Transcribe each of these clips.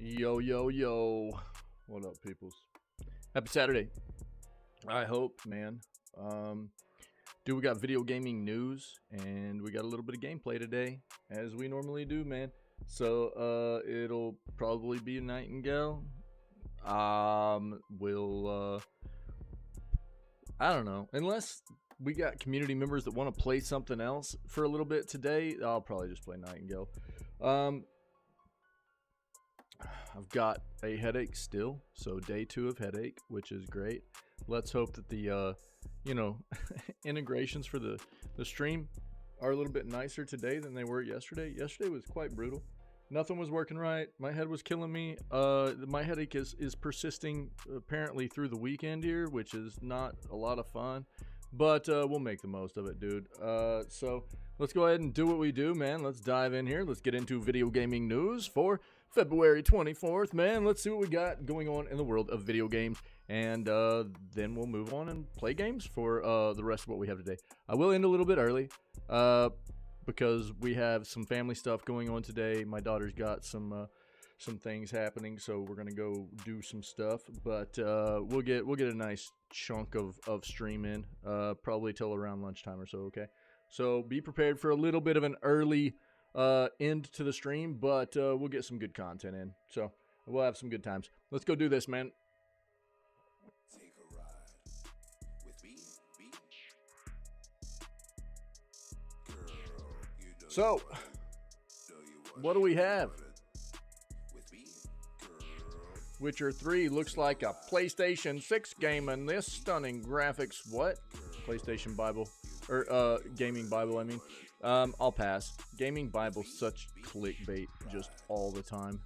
Yo, yo, yo. What up, peoples? Happy Saturday. I hope, man. Dude, we got video gaming news, and we got a little bit of gameplay today, as we normally do, man. So, it'll probably be a Nightingale. I don't know. Unless we got community members that want to play something else for a little bit today, I'll probably just play Nightingale. I've got a headache still, so day 2 of headache, which is great. Let's hope that the, integrations for the stream are a little bit nicer today than they were yesterday. Yesterday was quite brutal. Nothing was working right. My head was killing me. My headache is persisting apparently through the weekend here, which is not a lot of fun. But we'll make the most of it, dude. So let's go ahead and do what we do, man. Let's dive in here. Let's get into video gaming news for February 24th, man. Let's see what we got going on in the world of video games. And then we'll move on and play games for the rest of what we have today. I will end a little bit early because we have some family stuff going on today. My daughter's got some things happening, so we're gonna go do some stuff. But we'll get a nice chunk of stream in, probably till around lunchtime or so. Okay, so be prepared for a little bit of an early end to the stream, but we'll get some good content in. So we'll have some good times. Let's go do this, man. Take a ride with me, girl, you know So, what do we have? Witcher 3 looks like a PlayStation 6 game, and this stunning graphics. What? PlayStation Bible. Or, Gaming Bible, I mean. I'll pass. Gaming Bible, such clickbait just all the time.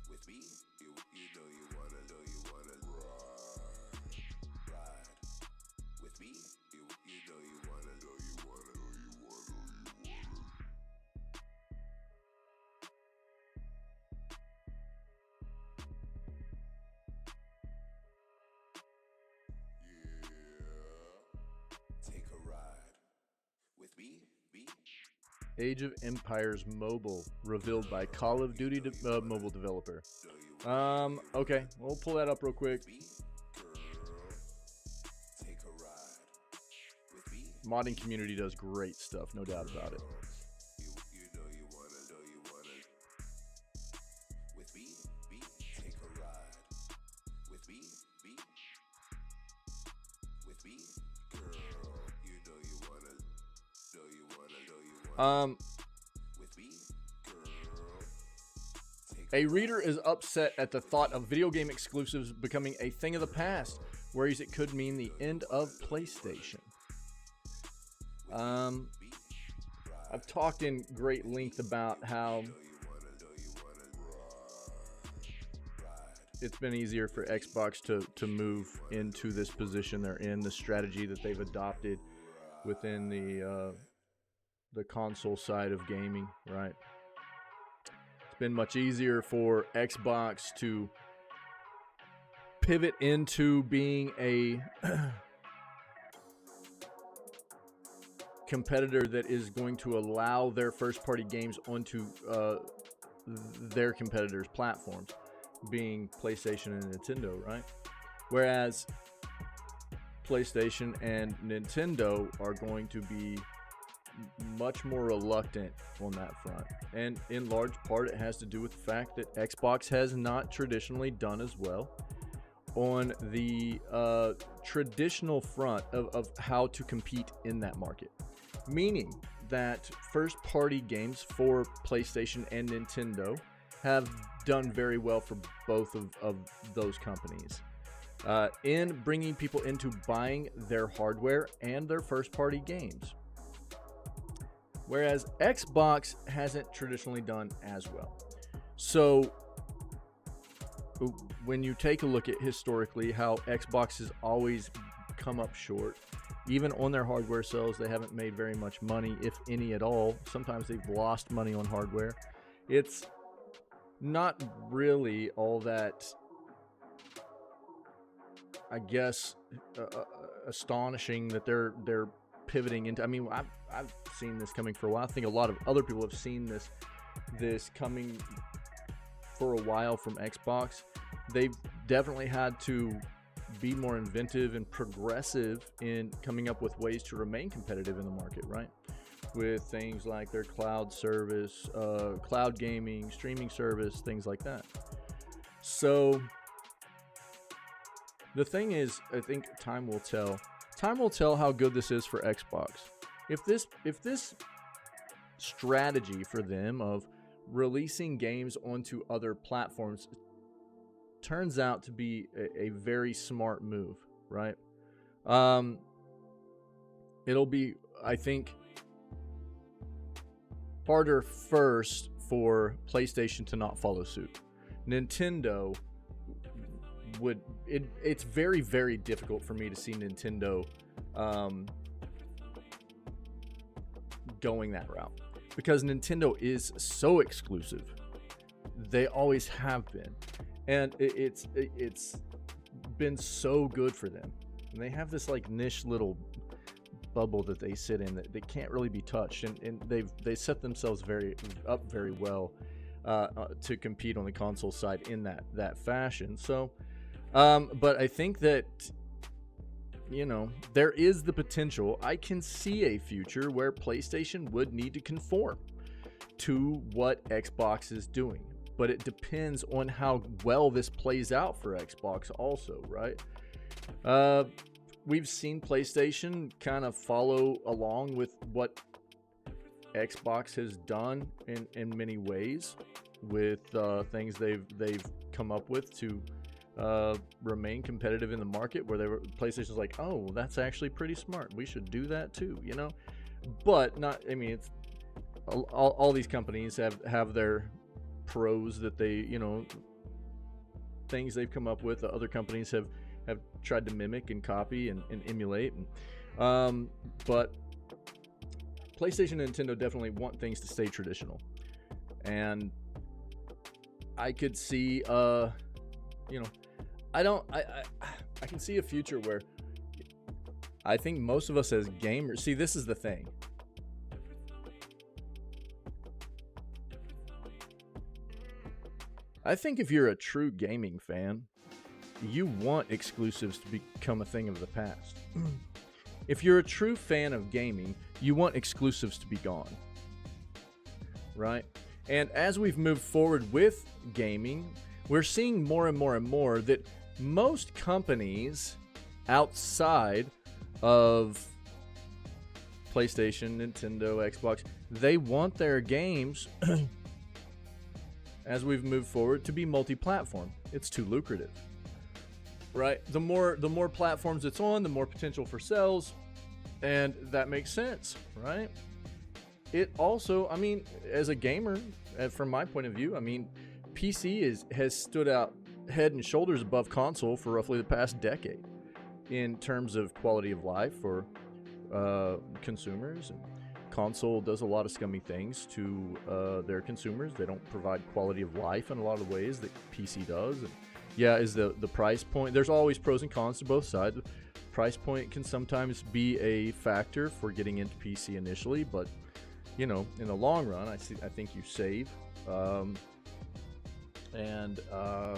Age of Empires Mobile, revealed by Call of Duty mobile developer. Okay, we'll pull that up real quick. Modding community does great stuff, no doubt about it. A reader is upset at the thought of video game exclusives becoming a thing of the past, worries it could mean the end of PlayStation. I've talked in great length about how it's been easier for Xbox to move into this position they're in, the strategy that they've adopted within the console side of gaming, right? It's been much easier for Xbox to pivot into being a competitor that is going to allow their first-party games onto their competitors' platforms, being PlayStation and Nintendo, right? Whereas PlayStation and Nintendo are going to be much more reluctant on that front, and in large part it has to do with the fact that Xbox has not traditionally done as well on the traditional front of how to compete in that market, meaning that first party games for PlayStation and Nintendo have done very well for both of those companies in bringing people into buying their hardware and their first party games. Whereas Xbox hasn't traditionally done as well. So when you take a look at historically how Xbox has always come up short, even on their hardware sales, they haven't made very much money, if any at all. Sometimes they've lost money on hardware. It's not really all that, I guess, astonishing that they're pivoting into. I mean, I've seen this coming for a while. I think a lot of other people have seen this coming for a while from Xbox. They've definitely had to be more inventive and progressive in coming up with ways to remain competitive in the market, right? With things like their cloud service, cloud gaming, streaming service, things like that. So the thing is, I think time will tell. Time will tell how good this is for Xbox. If this strategy for them of releasing games onto other platforms turns out to be a very smart move, right? It'll be, I think, harder first for PlayStation to not follow suit. Nintendo would, it's very, very difficult for me to see Nintendo going that route, because Nintendo is so exclusive. They always have been, and it's been so good for them. And they have this like niche little bubble that they sit in that they can't really be touched, and they set themselves very well to compete on the console side in that fashion. So but I think that, you know, there is the potential. I can see a future where PlayStation would need to conform to what Xbox is doing, but it depends on how well this plays out for Xbox also, right? We've seen PlayStation kind of follow along with what Xbox has done in many ways with things they've come up with to remain competitive in the market, where PlayStation's like, oh, that's actually pretty smart, we should do that too, you know. But not, I mean, it's all these companies have their pros that they, you know, things they've come up with that other companies have tried to mimic and copy and emulate, but PlayStation and Nintendo definitely want things to stay traditional. And I could see you know, I can see a future where I think most of us as gamers, see, this is the thing. I think if you're a true gaming fan, you want exclusives to become a thing of the past. If you're a true fan of gaming, you want exclusives to be gone, right? And as we've moved forward with gaming, we're seeing more and more and more that most companies outside of PlayStation, Nintendo, Xbox, they want their games as we've moved forward to be multi-platform. It's too lucrative, right? The more platforms it's on, the more potential for sales, and that makes sense, right? It also, I mean, as a gamer, from my point of view, I mean, PC has stood out head and shoulders above console for roughly the past decade in terms of quality of life for consumers. And console does a lot of scummy things to their consumers. They don't provide quality of life in a lot of ways that PC does. And yeah, is the price point. There's always pros and cons to both sides. Price point can sometimes be a factor for getting into PC initially, but you know, in the long run, I think you save. And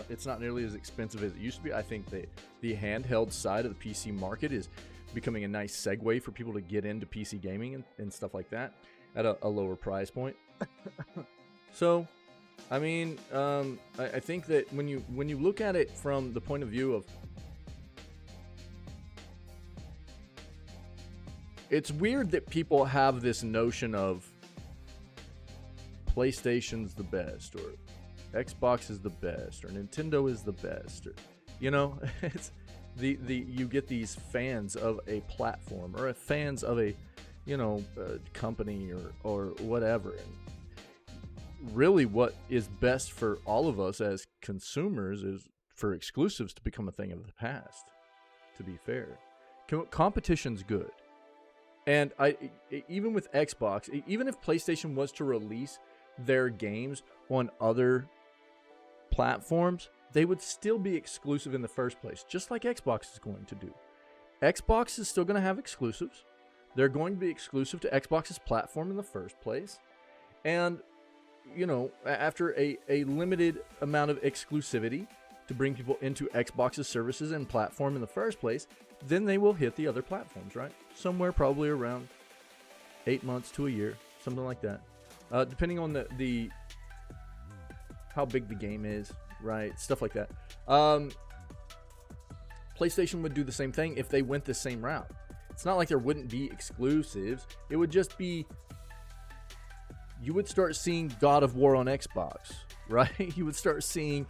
it's not nearly as expensive as it used to be. I think the handheld side of the PC market is becoming a nice segue for people to get into PC gaming and stuff like that at a lower price point. So, I mean, I think that when you look at it from the point of view of, it's weird that people have this notion of PlayStation's the best, or Xbox is the best, or Nintendo is the best, or, you know, it's you get these fans of a platform or fans of a, you know, company or whatever. And really, what is best for all of us as consumers is for exclusives to become a thing of the past. To be fair, competition's good, and even with Xbox, even if PlayStation was to release their games on other platforms, they would still be exclusive in the first place, just like Xbox is going to do. Xbox is still going to have exclusives. They're going to be exclusive to Xbox's platform in the first place. And you know, after a limited amount of exclusivity to bring people into Xbox's services and platform in the first place, then they will hit the other platforms, right? Somewhere probably around 8 months to a year, something like that. Depending on the how big the game is, right? Stuff like that. PlayStation would do the same thing if they went the same route. It's not like there wouldn't be exclusives. It would just be, you would start seeing God of War on Xbox, right? You would start seeing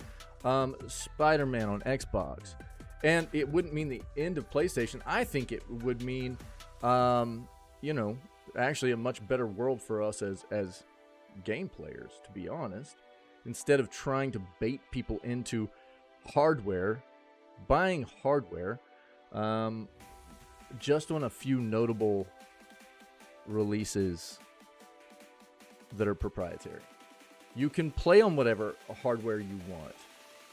Spider-Man on Xbox. And it wouldn't mean the end of PlayStation. I think it would mean, you know, actually a much better world for us as game players, to be honest. Instead of trying to bait people into hardware, buying hardware, just on a few notable releases that are proprietary. You can play on whatever hardware you want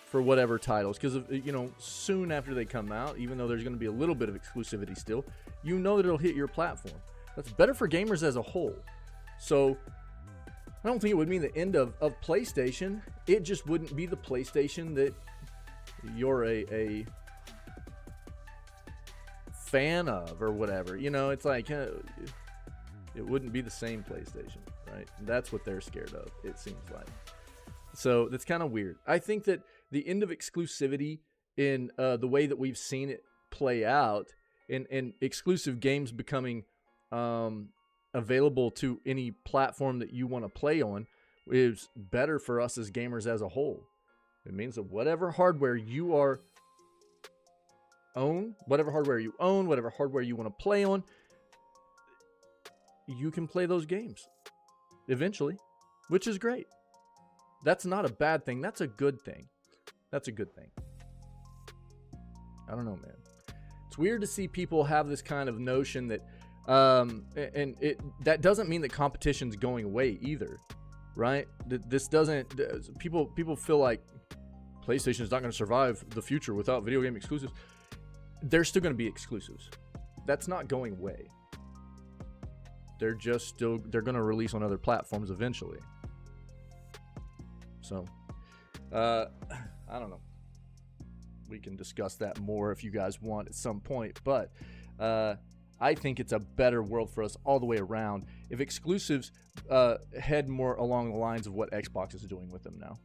for whatever titles, because, you know, soon after they come out, even though there's going to be a little bit of exclusivity still, you know that it'll hit your platform. That's better for gamers as a whole. So I don't think it would mean the end of PlayStation. It just wouldn't be the PlayStation that you're a fan of or whatever. You know, it's like it wouldn't be the same PlayStation, right? And that's what they're scared of, it seems like. So that's kind of weird. I think that the end of exclusivity in the way that we've seen it play out, and exclusive games becoming available to any platform that you want to play on, is better for us as gamers as a whole. It means that whatever hardware you own, whatever hardware you want to play on, you can play those games eventually, which is great. That's not a bad thing. That's a good thing. That's a good thing. I don't know, man. It's weird to see people have this kind of notion that, and that doesn't mean that competition's going away either, right? This doesn't. People feel like PlayStation is not going to survive the future without video game exclusives. They're still going to be exclusives. That's not going away. They're going to release on other platforms eventually. So, I don't know. We can discuss that more if you guys want at some point, but I think it's a better world for us all the way around if exclusives head more along the lines of what Xbox is doing with them now.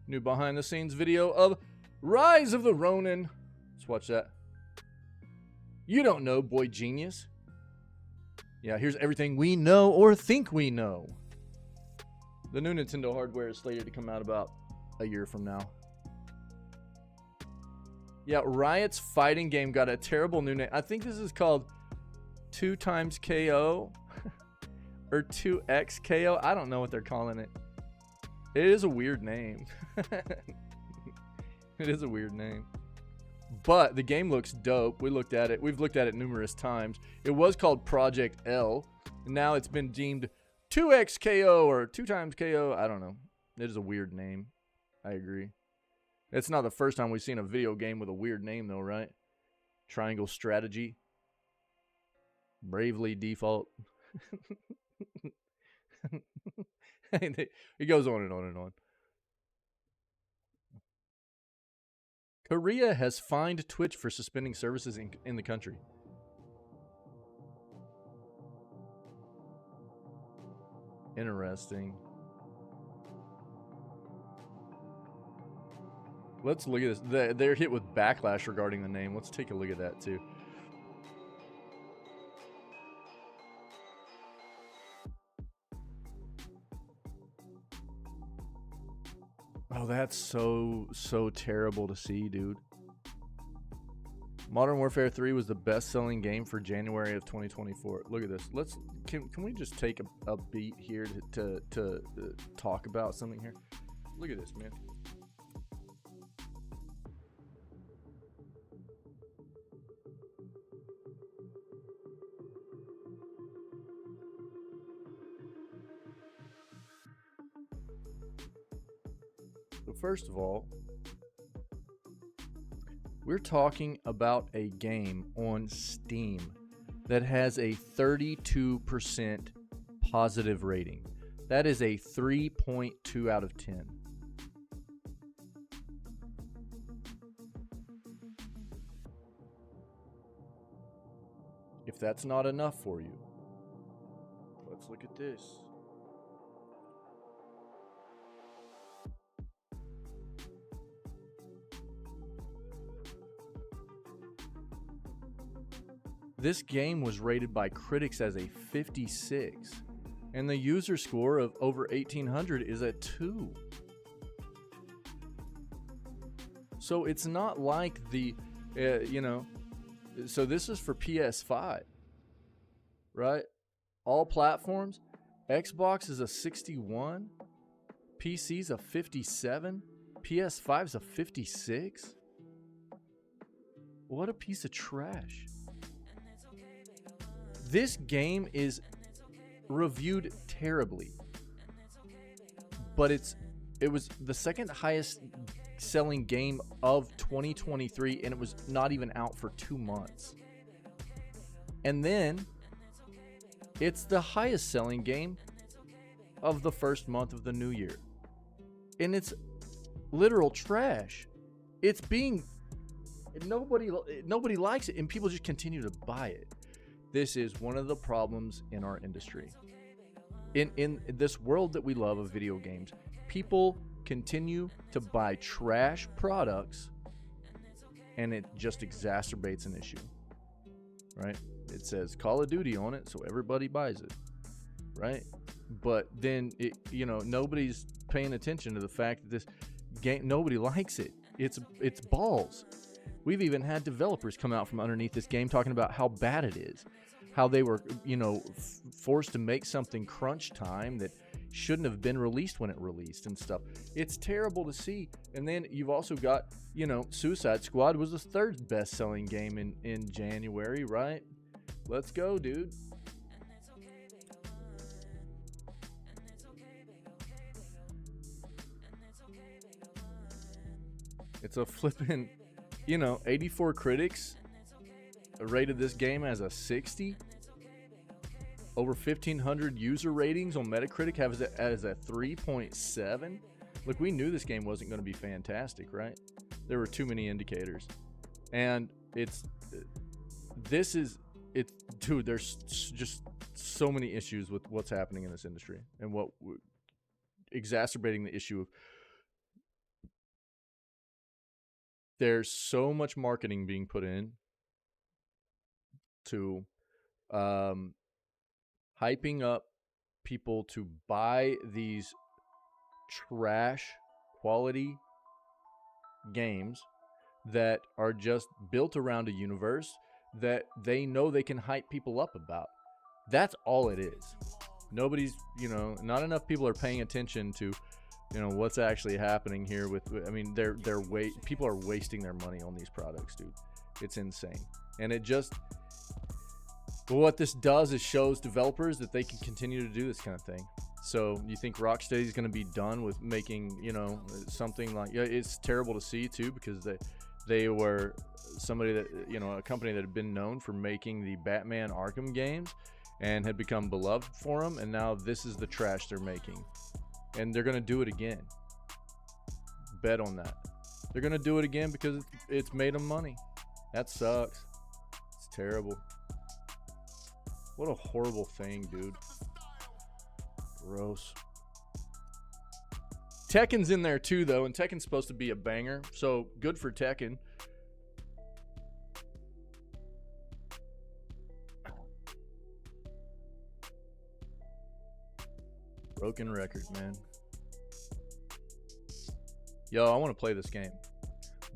New behind the scenes video of Rise of the Ronin. Let's watch that. You don't know, boy genius. Yeah, here's everything we know or think we know. The new Nintendo hardware is slated to come out about a year from now. Yeah, Riot's fighting game got a terrible new name. I think this is called 2x KO or 2x KO. I don't know what they're calling it. It is a weird name. It is a weird name. But the game looks dope. We looked at it. We've looked at it numerous times. It was called Project L. And now it's been deemed 2x KO or 2x KO. I don't know. It is a weird name. I agree. It's not the first time we've seen a video game with a weird name, though, right? Triangle Strategy. Bravely Default. It goes on and on and on. Korea has fined Twitch for suspending services in the country. Interesting. Let's look at this. They're hit with backlash regarding the name. Let's take a look at that too. Oh, that's so terrible to see, dude. Modern Warfare 3 was the best-selling game for January of 2024. Look at this. Can we just take a beat here to talk about something here? Look at this, man. So first of all, we're talking about a game on Steam that has a 32% positive rating. That is a 3.2 out of 10. If that's not enough for you, let's look at this. This game was rated by critics as a 56, and the user score of over 1800 is a 2. So it's not like the, so this is for PS5, right? All platforms. Xbox is a 61, PC's a 57, PS5's a 56. What a piece of trash. This game is reviewed terribly, but it was the second highest selling game of 2023, and it was not even out for 2 months. And then it's the highest selling game of the first month of the new year, and it's literal trash. It's being nobody likes it, and people just continue to buy it. This is one of the problems in our industry. In this world that we love of video games, people continue to buy trash products, and it just exacerbates an issue, right? It says Call of Duty on it, so everybody buys it, right? But then nobody's paying attention to the fact that this game, nobody likes it. It's balls. We've even had developers come out from underneath this game talking about how bad it is, how they were, forced to make something crunch time that shouldn't have been released when it released and stuff. It's terrible to see. And then you've also got, Suicide Squad was the third best-selling game in January, right? Let's go, dude. It's a flippin', 84 critics rated this game as a 60. Over 1,500 user ratings on Metacritic have it as a 3.7. Look, we knew this game wasn't going to be fantastic, right? There were too many indicators. And dude, there's just so many issues with what's happening in this industry, and exacerbating the issue of there's so much marketing being put in to hyping up people to buy these trash quality games that are just built around a universe that they know they can hype people up about. That's all it is. Nobody's, not enough people are paying attention to, what's actually happening here with, people are wasting their money on these products, dude. It's insane. And what this does is shows developers that they can continue to do this kind of thing. So you think Rocksteady is going to be done with making, something like, it's terrible to see too, because they were somebody that, a company that had been known for making the Batman Arkham games and had become beloved for them. And now this is the trash they're making, and they're going to do it again. Bet on that. They're going to do it again because it's made them money. That sucks. It's terrible. What a horrible thing, dude. Gross. Tekken's in there too, though, and Tekken's supposed to be a banger, so good for Tekken. Broken record, man. Yo, I want to play this game.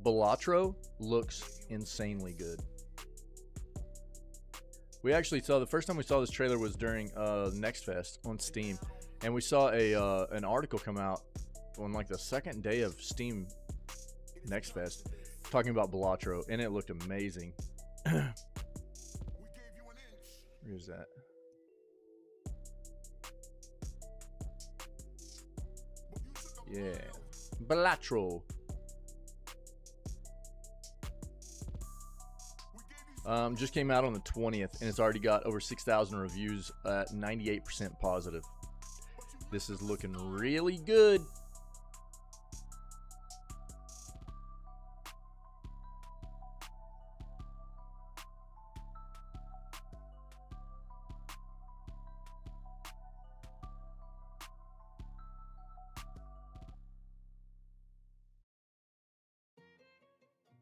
Balatro looks insanely good. We actually saw, the first time we saw this trailer was during Next Fest on Steam, and we saw an article come out on like the second day of Steam Next Fest talking about Balatro, and it looked amazing. Where's that? Yeah, Balatro. Just came out on the 20th, and it's already got over 6,000 reviews at 98% positive. This is looking really good.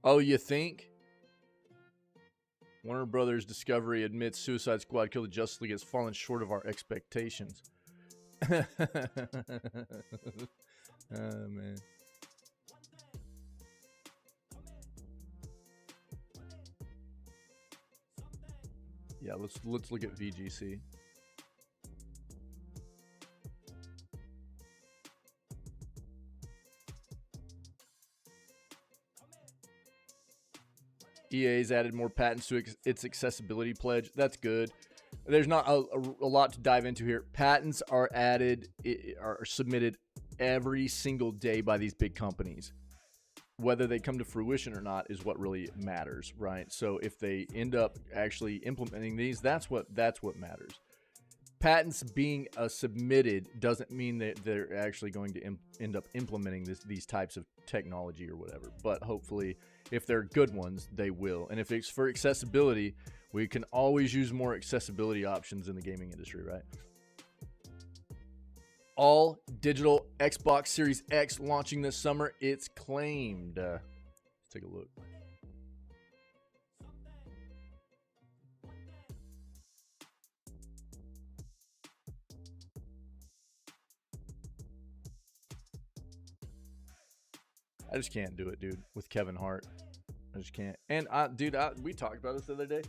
Oh, you think? Warner Brothers Discovery admits Suicide Squad Kill the Justice League has fallen short of our expectations. Oh, man. Yeah, let's look at VGC. EA's added more patents to its accessibility pledge. That's good. There's not a lot to dive into here. Patents are added, are submitted every single day by these big companies. Whether they come to fruition or not is what really matters, right? So if they end up actually implementing these, that's what matters. Patents being submitted doesn't mean that they're actually going to end up implementing these types of technology or whatever. But hopefully, if they're good ones, they will. And if it's for accessibility, we can always use more accessibility options in the gaming industry, right? All digital Xbox Series X launching this summer. It's claimed. Let's take a look. I just can't do it, dude, with Kevin Hart. I just can't. And we talked about this the other day.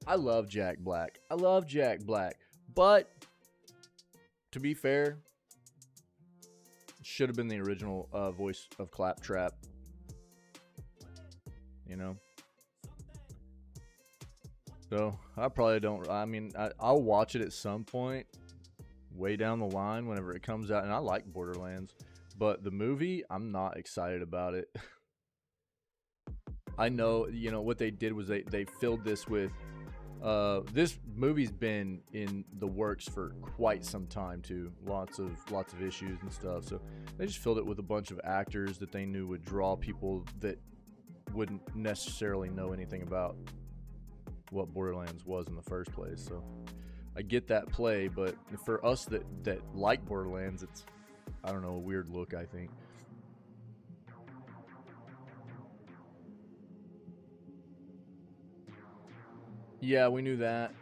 I love Jack Black. But to be fair, should have been the original voice of Claptrap. You know? So, I probably don't. I mean, I'll watch it at some point, way down the line, whenever it comes out. And I like Borderlands. But the movie, I'm not excited about it. I know, you know, what they did was they filled this with, this movie's been in the works for quite some time too. Lots of issues and stuff. So they just filled it with a bunch of actors that they knew would draw people that wouldn't necessarily know anything about what Borderlands was in the first place. So I get that play, but for us that like Borderlands, it's, I don't know, a weird look, I think. Yeah, we knew that.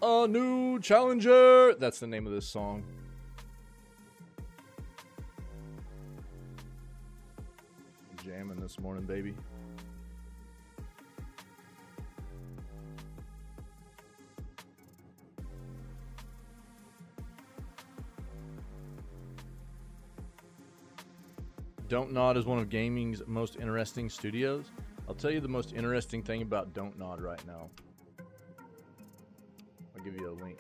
A new challenger. That's the name of this song. Jamming this morning, baby. Don't Nod is one of gaming's most interesting studios. I'll tell you the most interesting thing about Don't Nod right now. I'll give you a link.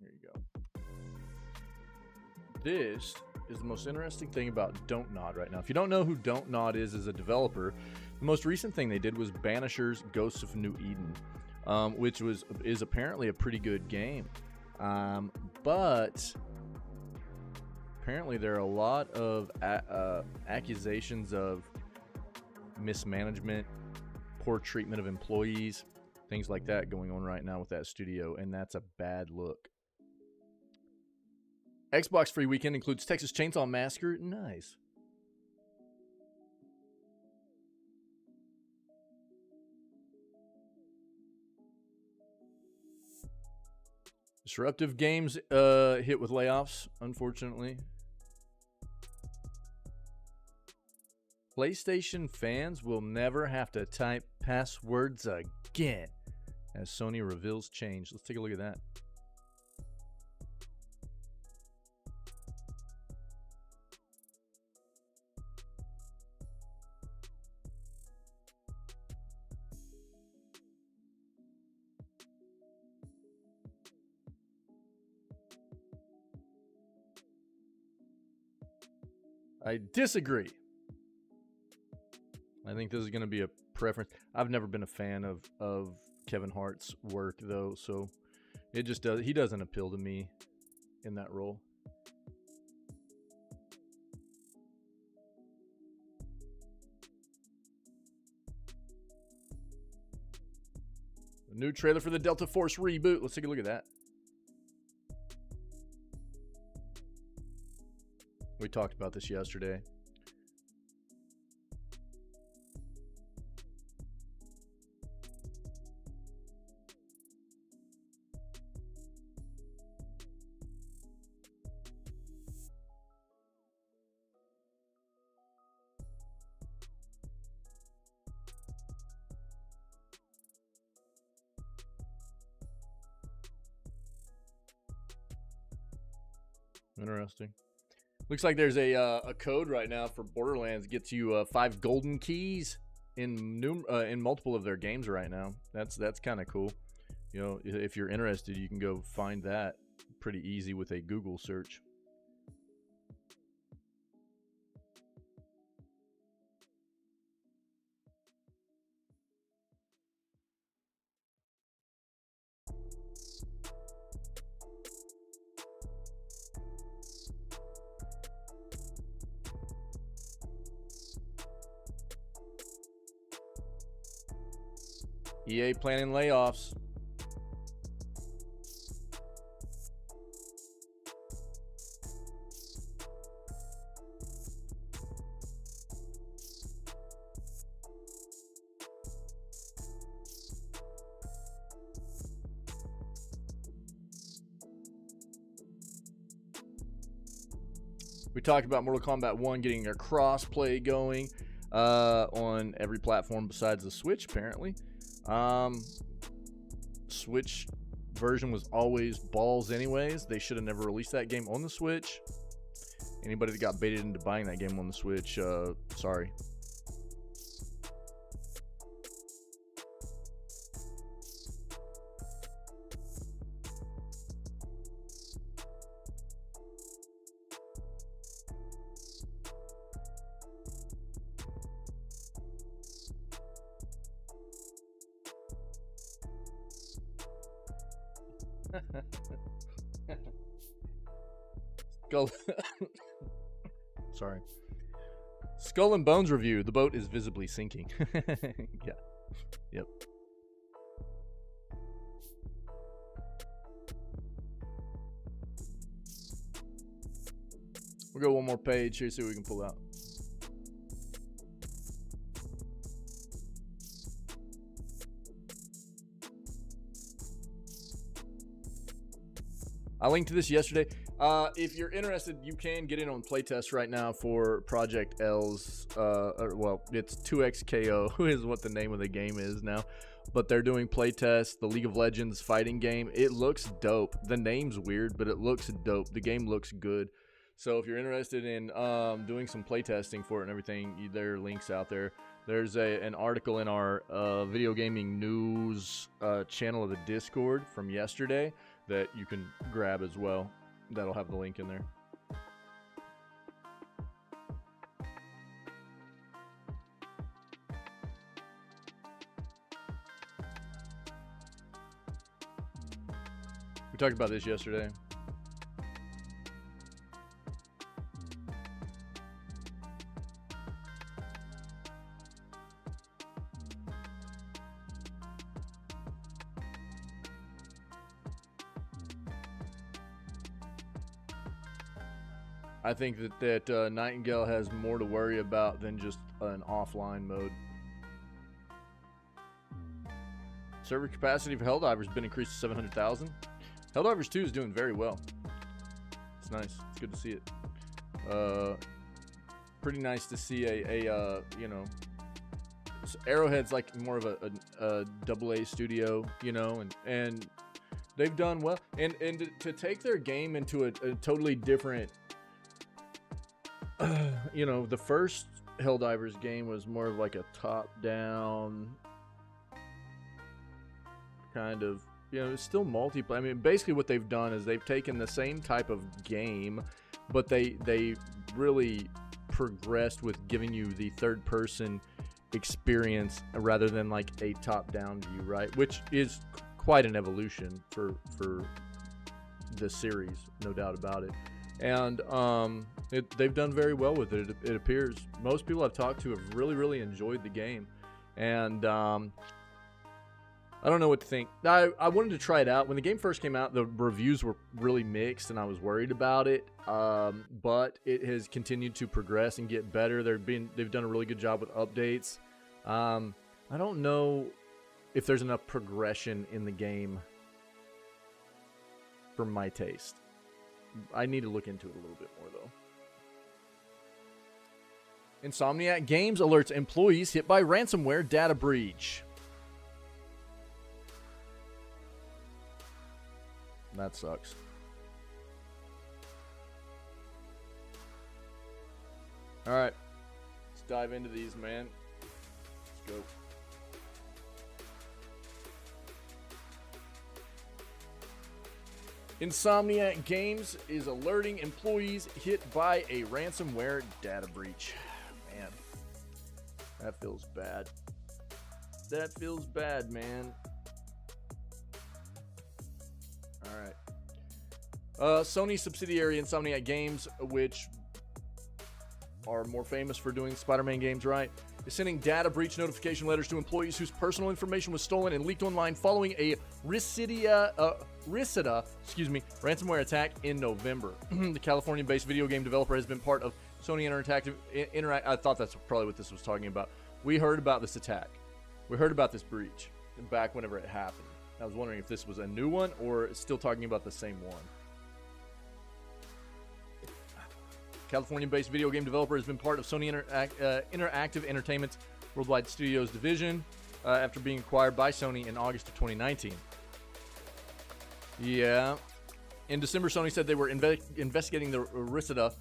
Here you go. This is the most interesting thing about Don't Nod right now. If you don't know who Don't Nod is as a developer, the most recent thing they did was Banisher's Ghosts of New Eden. Which is apparently a pretty good game, but apparently there are a lot of accusations of mismanagement, poor treatment of employees, things like that going on right now with that studio, and that's a bad look. Xbox free weekend includes Texas Chainsaw Massacre. Nice. Disruptive Games hit with layoffs, unfortunately. PlayStation fans will never have to type passwords again as Sony reveals change. Let's take a look at that. I disagree. I think this is going to be a preference. I've never been a fan of Kevin Hart's work, though, so it just does. He doesn't appeal to me in that role. A new trailer for the Delta Force reboot. Let's take a look at that. We talked about this yesterday. Interesting. Looks like there's a code right now for Borderlands. Gets you 5 golden keys in multiple of their games right now. That's kind of cool. You know, if you're interested, you can go find that pretty easy with a Google search. EA planning layoffs. We talked about Mortal Kombat 1 getting a cross-play going on every platform besides the Switch, apparently. Switch version was always balls anyways. They should have never released that game on the Switch. Anybody that got baited into buying that game on the Switch, sorry. Skull. Sorry. Skull and Bones review. The boat is visibly sinking. Yeah. Yep. We'll go one more page here, see what we can pull out. I linked to this yesterday. If you're interested, you can get in on playtest right now for Project L's, well, it's 2XKO is what the name of the game is now. But they're doing playtest, the League of Legends fighting game. It looks dope. The name's weird, but it looks dope. The game looks good. So if you're interested in doing some playtesting for it and everything, there are links out there. There's an article in our video gaming news channel of the Discord from yesterday that you can grab as well. That'll have the link in there. We talked about this yesterday. I think that Nightingale has more to worry about than just an offline mode. Server capacity for Helldivers has been increased to 700,000. Helldivers 2 is doing very well. It's nice. It's good to see it. Pretty nice to see a you know, Arrowhead's like more of a AA studio, you know, and they've done well. And to take their game into a totally different, you know, the first Helldivers game was more of like a top-down kind of, you know, it's still multiplayer. I mean, basically what they've done is they've taken the same type of game, but they really progressed with giving you the third person experience rather than like a top-down view, right? Which is quite an evolution for the series, no doubt about it. And they've done very well with it. It appears most people I've talked to have really enjoyed the game, and I don't know what to think. I wanted to try it out. When the game first came out, the reviews were really mixed, and I was worried about it. But it has continued to progress and get better. They've done a really good job with updates. I don't know if there's enough progression in the game for my taste. I need to look into it a little bit more, though. Insomniac Games alerts employees hit by ransomware data breach. That sucks. All right. Let's dive into these, man. Let's go. Insomniac Games is alerting employees hit by a ransomware data breach. Man, that feels bad. That feels bad, man. All right. Sony subsidiary Insomniac Games, which are more famous for doing Spider-Man games, right, is sending data breach notification letters to employees whose personal information was stolen and leaked online following a Rissida ransomware attack in November. The California-based video game developer has been part of Sony Interactive. I thought that's probably what this was talking about. We heard about this attack. We heard about this breach back whenever it happened. I was wondering if this was a new one or still talking about the same one. California-based video game developer has been part of Sony Interactive Entertainment's Worldwide Studios division after being acquired by Sony in August of 2019. Yeah. In December, Sony said they were investigating the Rissida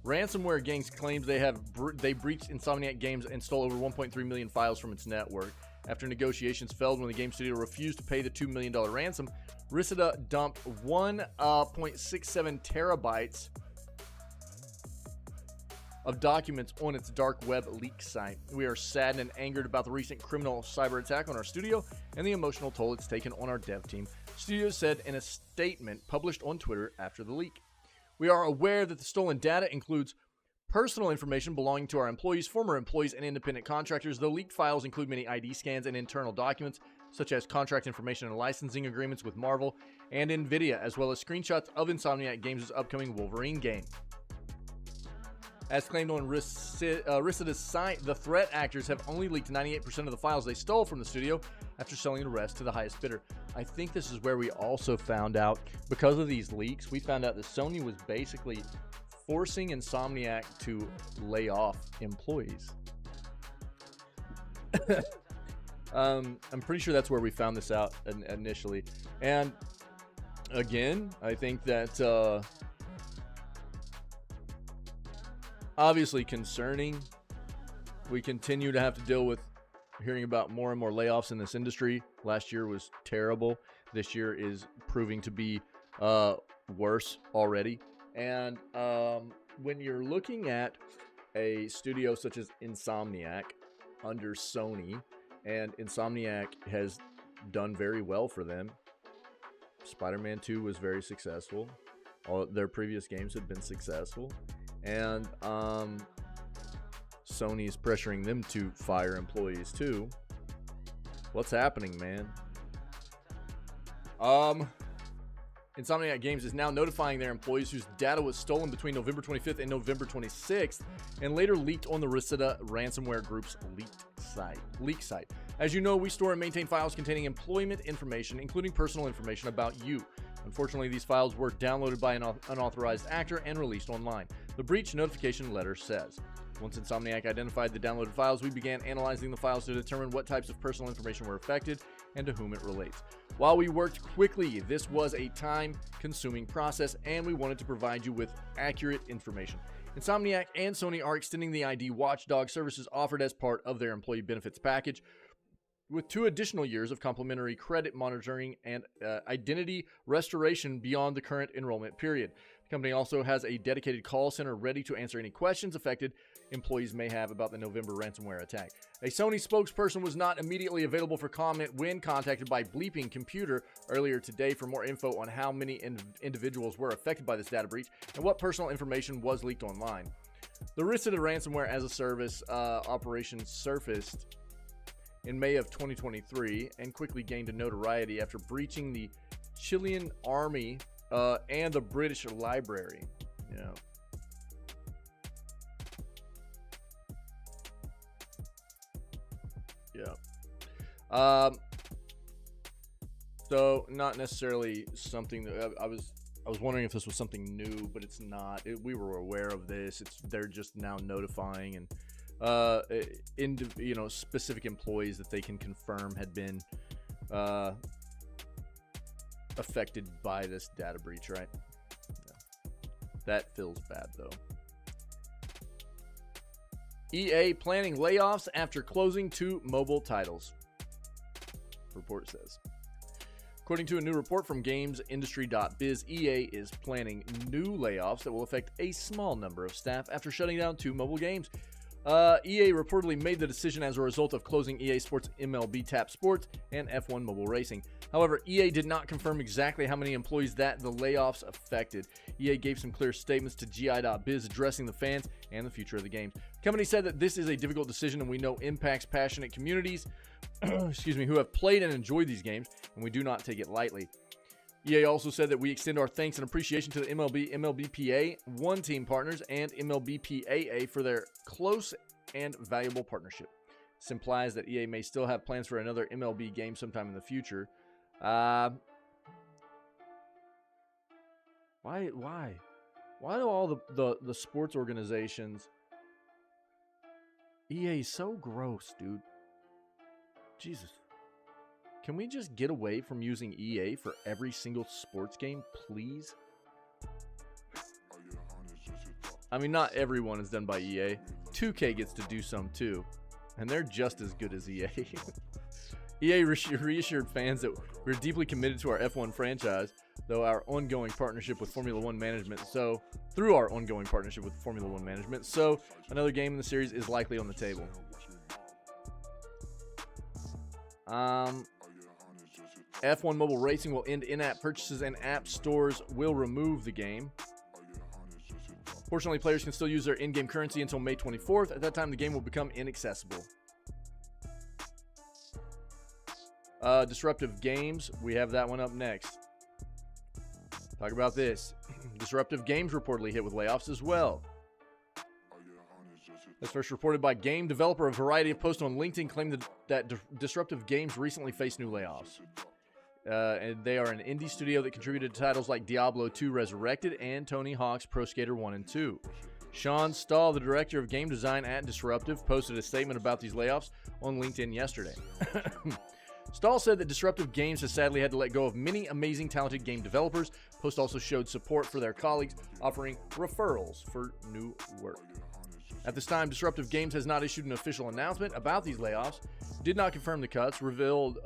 ransomware gangs claimed they breached Insomniac Games and stole over 1.3 million files from its network. After negotiations failed when the game studio refused to pay the $2 million ransom, Rissida dumped 1.67 terabytes of documents on its dark web leak site. We are saddened and angered about the recent criminal cyber attack on our studio and the emotional toll it's taken on our dev team, studio said in a statement published on Twitter after the leak. We are aware that the stolen data includes personal information belonging to our employees, former employees, and independent contractors. The leaked files include many ID scans and internal documents, such as contract information and licensing agreements with Marvel and NVIDIA, as well as screenshots of Insomniac Games' upcoming Wolverine game. As claimed on Rissida's site, the threat actors have only leaked 98% of the files they stole from the studio after selling the rest to the highest bidder. I think this is where we also found out, because of these leaks, we found out that Sony was basically forcing Insomniac to lay off employees. I'm pretty sure that's where we found this out initially. And again, I think that obviously concerning. We continue to have to deal with hearing about more and more layoffs in this industry. Last year was terrible. This year is proving to be worse already. And when you're looking at a studio such as Insomniac under Sony, and Insomniac has done very well for them. Spider-Man 2 was very successful. All their previous games had been successful. And Sony's pressuring them to fire employees too. What's happening, man? Insomniac Games is now notifying their employees whose data was stolen between November 25th and November 26th and later leaked on the Rissida ransomware group's leak site. As you know, we store and maintain files containing employment information, including personal information about you. Unfortunately, these files were downloaded by an unauthorized actor and released online. The breach notification letter says, once Insomniac identified the downloaded files, we began analyzing the files to determine what types of personal information were affected and to whom it relates. While we worked quickly, this was a time-consuming process, and we wanted to provide you with accurate information. Insomniac and Sony are extending the ID watchdog services offered as part of their employee benefits package, with 2 additional years of complimentary credit monitoring and identity restoration beyond the current enrollment period. The company also has a dedicated call center ready to answer any questions affected employees may have about the November ransomware attack. A Sony spokesperson was not immediately available for comment when contacted by Bleeping Computer earlier today for more info on how many individuals were affected by this data breach and what personal information was leaked online. The risk of the ransomware as a service operation surfaced in May of 2023 and quickly gained a notoriety after breaching the Chilean army and the British Library. Yeah. Yeah. So not necessarily something that I was wondering if this was something new, but it's not. We were aware of this. They're just now notifying and specific employees that they can confirm had been affected by this data breach, right? Yeah. That feels bad though. EA planning layoffs after closing 2 mobile titles, report says. According to a new report from GamesIndustry.biz, EA is planning new layoffs that will affect a small number of staff after shutting down 2 mobile games. EA reportedly made the decision as a result of closing EA Sports MLB Tap Sports and F1 Mobile Racing. However, EA did not confirm exactly how many employees that the layoffs affected. EA gave some clear statements to GI.biz addressing the fans and the future of the game. The company said that this is a difficult decision and we know impacts passionate communities who have played and enjoyed these games, and we do not take it lightly. EA also said that we extend our thanks and appreciation to the MLB, MLBPA, One Team partners, and MLBPAA for their close and valuable partnership. This implies that EA may still have plans for another MLB game sometime in the future. Why do all the sports organizations... EA is so gross, dude. Jesus. Can we just get away from using EA for every single sports game, please? I mean, not everyone is done by EA. 2K gets to do some too, and they're just as good as EA. EA reassured fans that we're deeply committed to our F1 franchise, through our ongoing partnership with Formula One management. So another game in the series is likely on the table. F1 Mobile Racing will end in-app purchases and app stores will remove the game. Fortunately, players can still use their in-game currency until May 24th. At that time, the game will become inaccessible. Disruptive Games, we have that one up next. Talk about this. Disruptive Games reportedly hit with layoffs as well. As first reported by game developer, a variety of posts on LinkedIn claim that Disruptive Games recently faced new layoffs. And they are an indie studio that contributed to titles like Diablo 2 Resurrected and Tony Hawk's Pro Skater 1 and 2. Sean Stahl, the director of game design at Disruptive, posted a statement about these layoffs on LinkedIn yesterday. Stahl said that Disruptive Games has sadly had to let go of many amazing, talented game developers. Post also showed support for their colleagues, offering referrals for new work. At this time, Disruptive Games has not issued an official announcement about these layoffs, did not confirm the cuts, revealed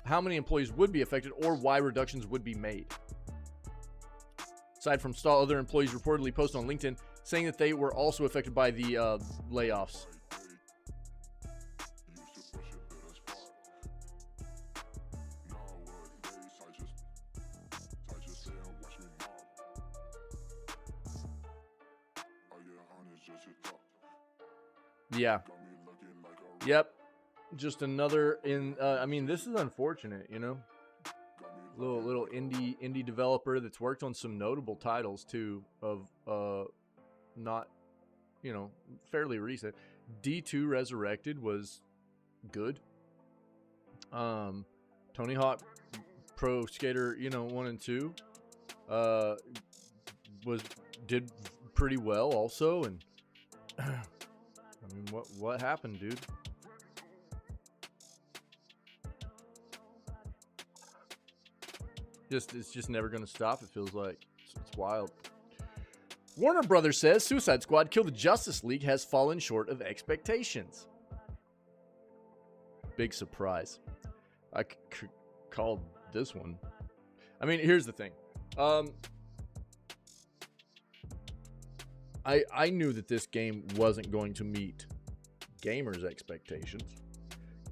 how many employees would be affected or why reductions would be made. Aside from Stahl, other employees reportedly posted on LinkedIn saying that they were also affected by the layoffs. Yeah. Yep. Just another I mean, this is unfortunate, you know. Little indie developer that's worked on some notable titles too of not, you know, fairly recent. D2 Resurrected was good. Tony Hawk Pro Skater, you know, 1 and 2 did pretty well also, and I mean, what happened, dude? It's just never gonna stop. It feels like it's wild. Warner Brothers says Suicide Squad: Kill the Justice League has fallen short of expectations. Big surprise. I called this one. I mean, here's the thing. I knew that this game wasn't going to meet gamers' expectations.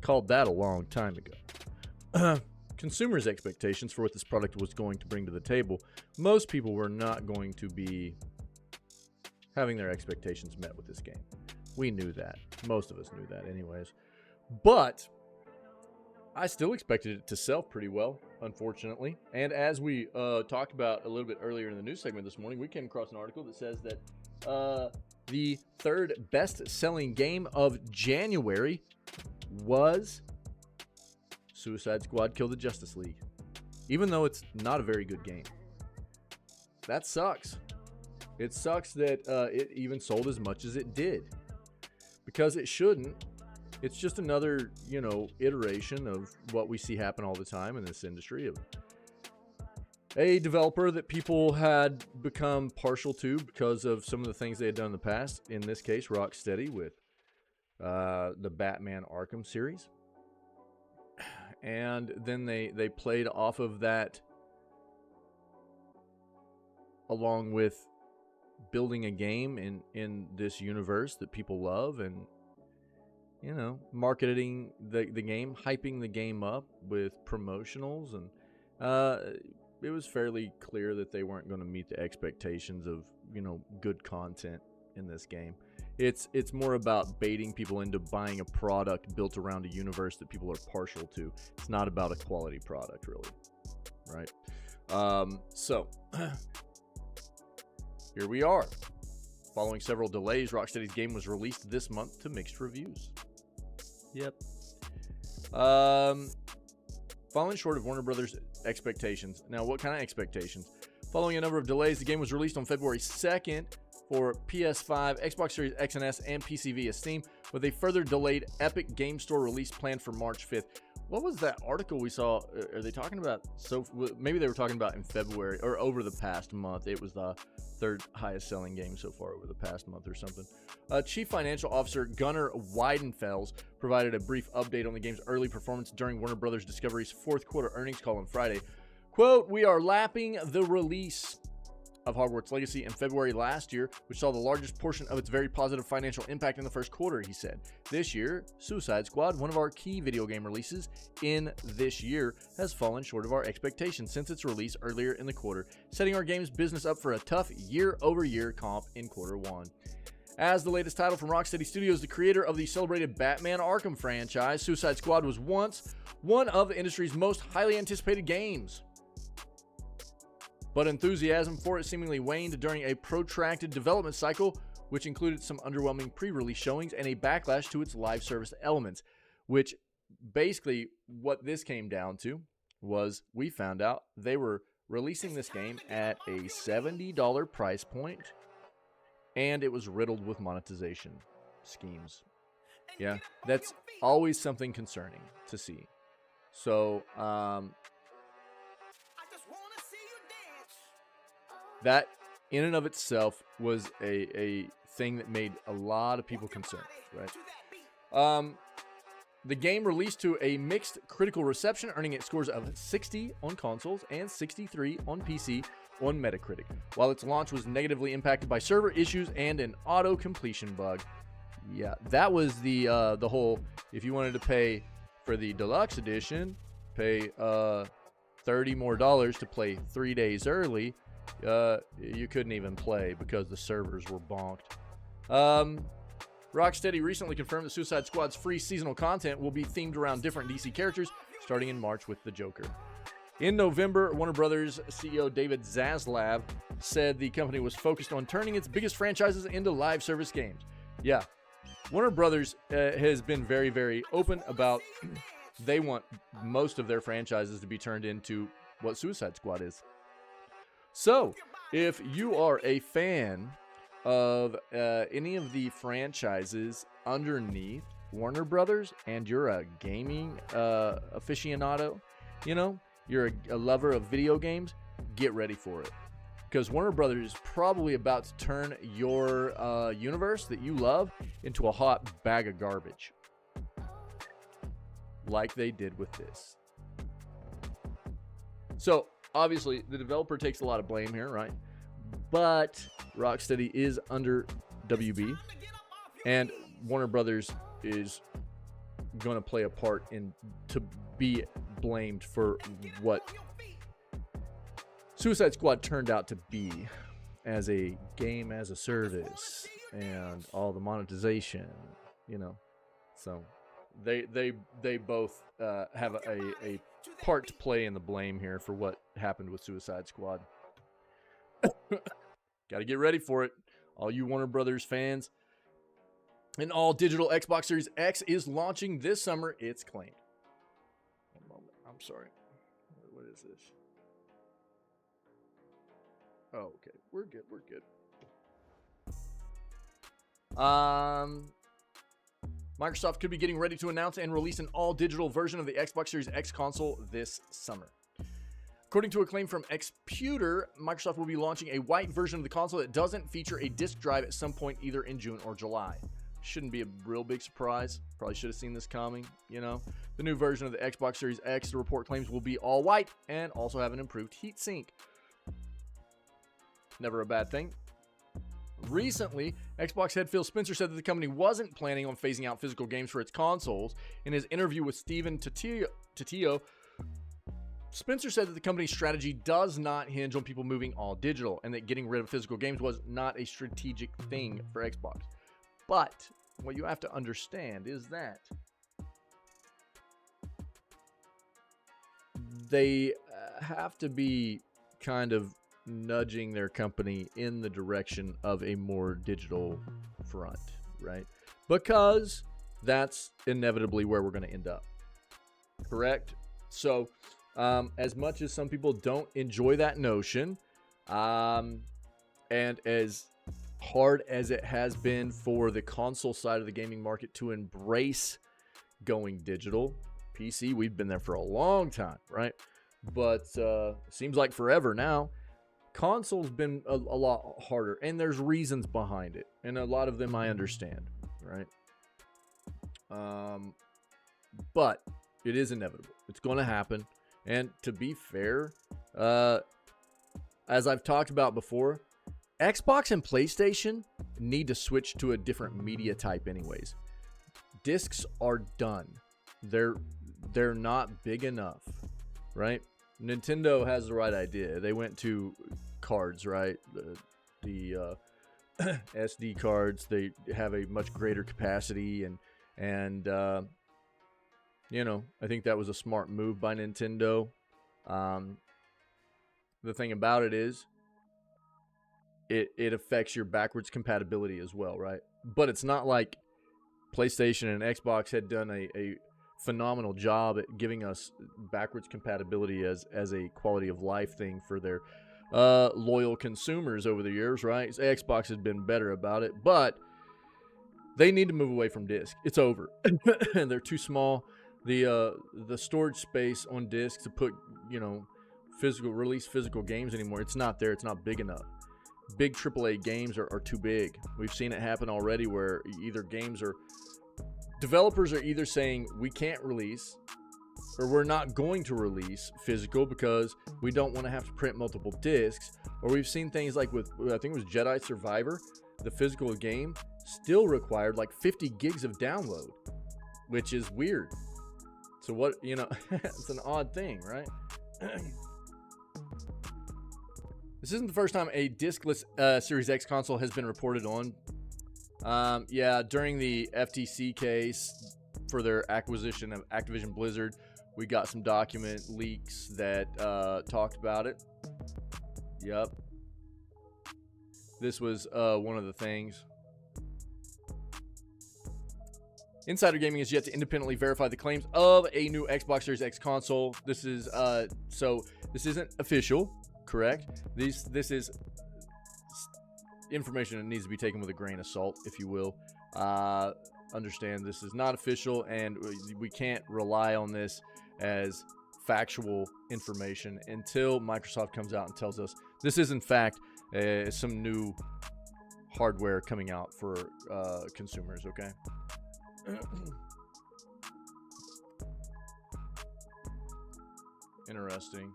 Called that a long time ago. Consumers' expectations for what this product was going to bring to the table. Most people were not going to be having their expectations met with this game. We knew that. Most of us knew that anyways. But I still expected it to sell pretty well, unfortunately. And as we talked about a little bit earlier in the news segment this morning, we came across an article that says that the third best-selling game of January was Suicide Squad Kill the Justice League, even though it's not a very good game. That sucks. It sucks that it even sold as much as it did, because it shouldn't. It's just another, iteration of what we see happen all the time in this industry, of a developer that people had become partial to because of some of the things they had done in the past. In this case, Rocksteady with the Batman Arkham series. And then they played off of that along with building a game in this universe that people love, and marketing the game, hyping the game up with promotionals, and it was fairly clear that they weren't going to meet the expectations of good content in this game. It's more about baiting people into buying a product built around a universe that people are partial to. It's not about a quality product, really, right? So here we are. Following several delays, Rocksteady's game was released this month to mixed reviews. Yep. Falling short of Warner Brothers' expectations. Now, what kind of expectations? Following a number of delays, the game was released on February 2nd for PS5, Xbox Series X and S, and PC via Steam, with a further delayed Epic Game Store release planned for March 5th. What was that article we saw? Are they talking about? So maybe they were talking about in February or over the past month. It was the third highest selling game so far over the past month or something. Chief Financial Officer Gunnar Weidenfels provided a brief update on the game's early performance during Warner Brothers Discovery's fourth quarter earnings call on Friday. Quote, "We are lapping the release of Hogwarts Legacy in February last year, which saw the largest portion of its very positive financial impact in the first quarter," he said. "This year, Suicide Squad, one of our key video game releases in this year, has fallen short of our expectations since its release earlier in the quarter, setting our game's business up for a tough year-over-year comp in quarter one." As the latest title from Rocksteady Studios, the creator of the celebrated Batman Arkham franchise, Suicide Squad was once one of the industry's most highly anticipated games. But enthusiasm for it seemingly waned during a protracted development cycle, which included some underwhelming pre-release showings and a backlash to its live service elements, which basically what this came down to was we found out they were releasing this game at a $70 price point, and it was riddled with monetization schemes. Yeah, that's always something concerning to see. So, that in and of itself was a thing that made a lot of people concerned, right? The game released to a mixed critical reception, earning it scores of 60 on consoles and 63 on PC on Metacritic, while its launch was negatively impacted by server issues and an auto-completion bug. Yeah, that was the whole, if you wanted to pay for the deluxe edition, pay $30 more to play 3 days early, you couldn't even play because the servers were bonked. Rocksteady recently confirmed that Suicide Squad's free seasonal content will be themed around different DC characters, starting in March with the Joker. In November, Warner Brothers CEO David Zaslav said the company was focused on turning its biggest franchises into live service games. Yeah, Warner Brothers has been very, very open about they want most of their franchises to be turned into what Suicide Squad is. So, if you are a fan of any of the franchises underneath Warner Brothers and you're a gaming aficionado, you're a lover of video games, get ready for it. Because Warner Brothers is probably about to turn your universe that you love into a hot bag of garbage. Like they did with this. So, obviously, the developer takes a lot of blame here, right? but Rocksteady is under WB, and Warner Brothers is going to play a part in to be blamed for what Suicide Squad turned out to be as a game as a service and all the monetization, you know. So they both have a part to play in the blame here for what happened with Suicide Squad. Got to get ready for it, all you Warner Brothers fans. An all-digital Xbox Series X is launching this summer. It's claimed. One moment. I'm sorry. What is this? Oh, okay. We're good. We're good. Microsoft could be getting ready to announce and release an all-digital version of the Xbox Series X console this summer. According to a claim from Xputer, Microsoft will be launching a white version of the console that doesn't feature a disk drive at some point either in June or July. Shouldn't be a real big surprise. Probably should have seen this coming, you know. The new version of the Xbox Series X, the report claims, will be all white and also have an improved heatsink. Never a bad thing. Recently, Xbox head Phil Spencer said that the company wasn't planning on phasing out physical games for its consoles. In his interview with Steven Titio, Spencer said that the company's strategy does not hinge on people moving all digital, and that getting rid of physical games was not a strategic thing for Xbox. But what you have to understand is that they have to be kind of nudging their company in the direction of a more digital front, right? Because that's inevitably where we're going to end up. Correct? So, as much as some people don't enjoy that notion, and as hard as it has been for the console side of the gaming market to embrace going digital, PC, we've been there for a long time, right? But seems like forever now. Console's been a lot harder, and there's reasons behind it, and a lot of them I understand, right? But it is inevitable. It's going to happen. And to be fair, as I've talked about before, Xbox and PlayStation need to switch to a different media type anyways. Discs are done. They're not big enough, right? Nintendo has the right idea. They went to cards, right? The SD cards, they have a much greater capacity, and you know, I think that was a smart move by Nintendo. The thing about it is it affects your backwards compatibility as well, right? But it's not like PlayStation and Xbox had done a phenomenal job at giving us backwards compatibility as a quality of life thing for their loyal consumers over the years, right? Xbox has been better about it, but they need to move away from disc. It's over. They're too small. The storage space on discs to put, you know, release physical games anymore, it's not there. It's not big enough. Big AAA games are too big. We've seen it happen already where developers are either saying we can't release, or we're not going to release physical because we don't want to have to print multiple discs. Or we've seen things like with, I think it was Jedi Survivor, the physical game still required like 50 gigs of download, which is weird. So what, you know, it's an odd thing, right? This isn't the first time a discless Series X console has been reported on. Yeah, during the FTC case for their acquisition of Activision Blizzard, we got some document leaks that talked about it. Yep. This was one of the things. Insider Gaming has yet to independently verify the claims of a new Xbox Series X console. This is so this isn't official, correct? This is information that needs to be taken with a grain of salt, if you will. Understand this is not official, and we can't rely on this as factual information until Microsoft comes out and tells us this is in fact some new hardware coming out for consumers. Okay. Interesting.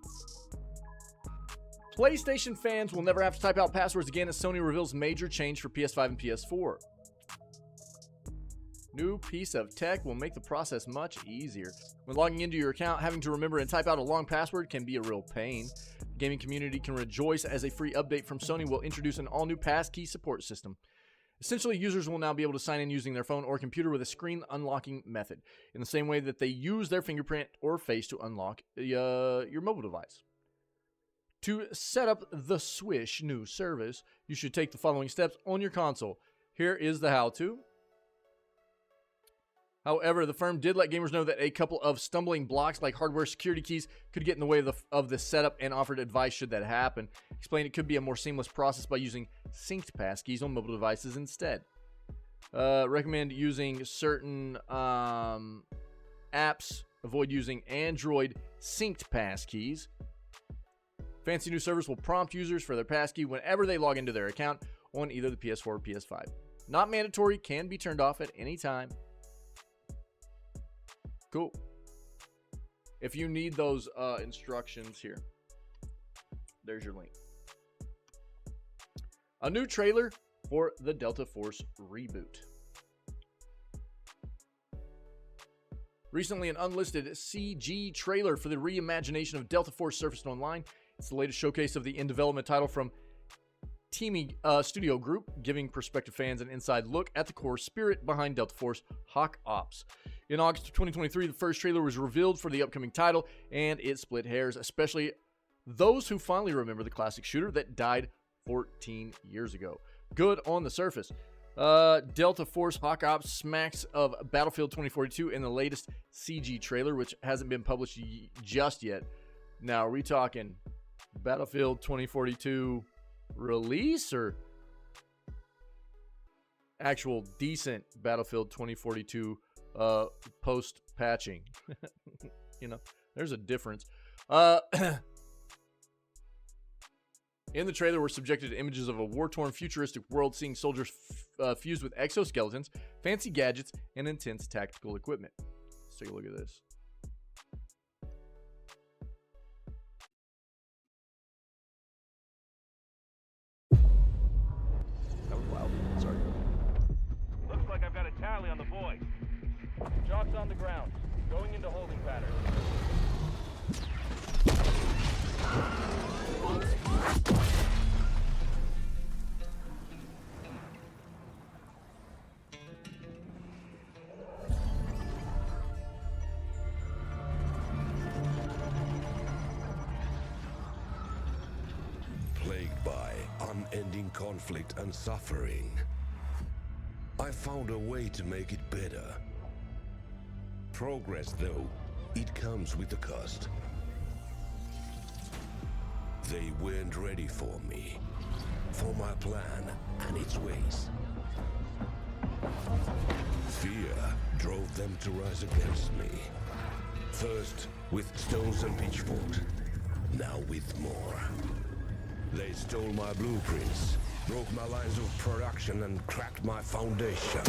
PlayStation fans will never have to type out passwords again as Sony reveals major change for PS5 and PS4. New piece of tech will make the process much easier. When logging into your account, having to remember and type out a long password can be a real pain. The gaming community can rejoice as a free update from Sony will introduce an all-new passkey support system. Essentially, users will now be able to sign in using their phone or computer with a screen unlocking method, in the same way that they use their fingerprint or face to unlock your mobile device. To set up the Swish new service, you should take the following steps on your console. Here is the how-to. However, the firm did let gamers know that a couple of stumbling blocks like hardware security keys could get in the way of the setup and offered advice should that happen. Explained it could be a more seamless process by using synced passkeys on mobile devices instead. Recommend using certain apps. Avoid using Android synced passkeys. Fancy new servers will prompt users for their passkey whenever they log into their account on either the PS4 or PS5. Not mandatory, can be turned off at any time. Cool. If you need those instructions here, there's your link. A new trailer for the Delta Force reboot. Recently, an unlisted CG trailer for the reimagination of Delta Force surfaced online. It's the latest showcase of the in-development title from Teamy Studio Group, giving prospective fans an inside look at the core spirit behind Delta Force Hawk Ops. In August of 2023, the first trailer was revealed for the upcoming title, and it split hairs, especially those who fondly remember the classic shooter that died 14 years ago. Good on the surface. Delta Force Hawk Ops smacks of Battlefield 2042 in the latest CG trailer, which hasn't been published just yet. Now, are we talking Battlefield 2042 release or actual decent Battlefield 2042 post patching? You know, there's a difference. In the trailer, we're subjected to images of a war-torn futuristic world, seeing soldiers fused with exoskeletons, fancy gadgets, and intense tactical equipment. Let's take a look at this. That was loud. Sorry. Looks like I've got a tally on the boys. Jock's on the ground, going into holding pattern. Plagued by unending conflict and suffering, I found a way to make it better. Progress, though, it comes with a cost. They weren't ready for me, for my plan and its ways. Fear drove them to rise against me. First with stones and pitchforks, now with more. They stole my blueprints, broke my lines of production, and cracked my foundation.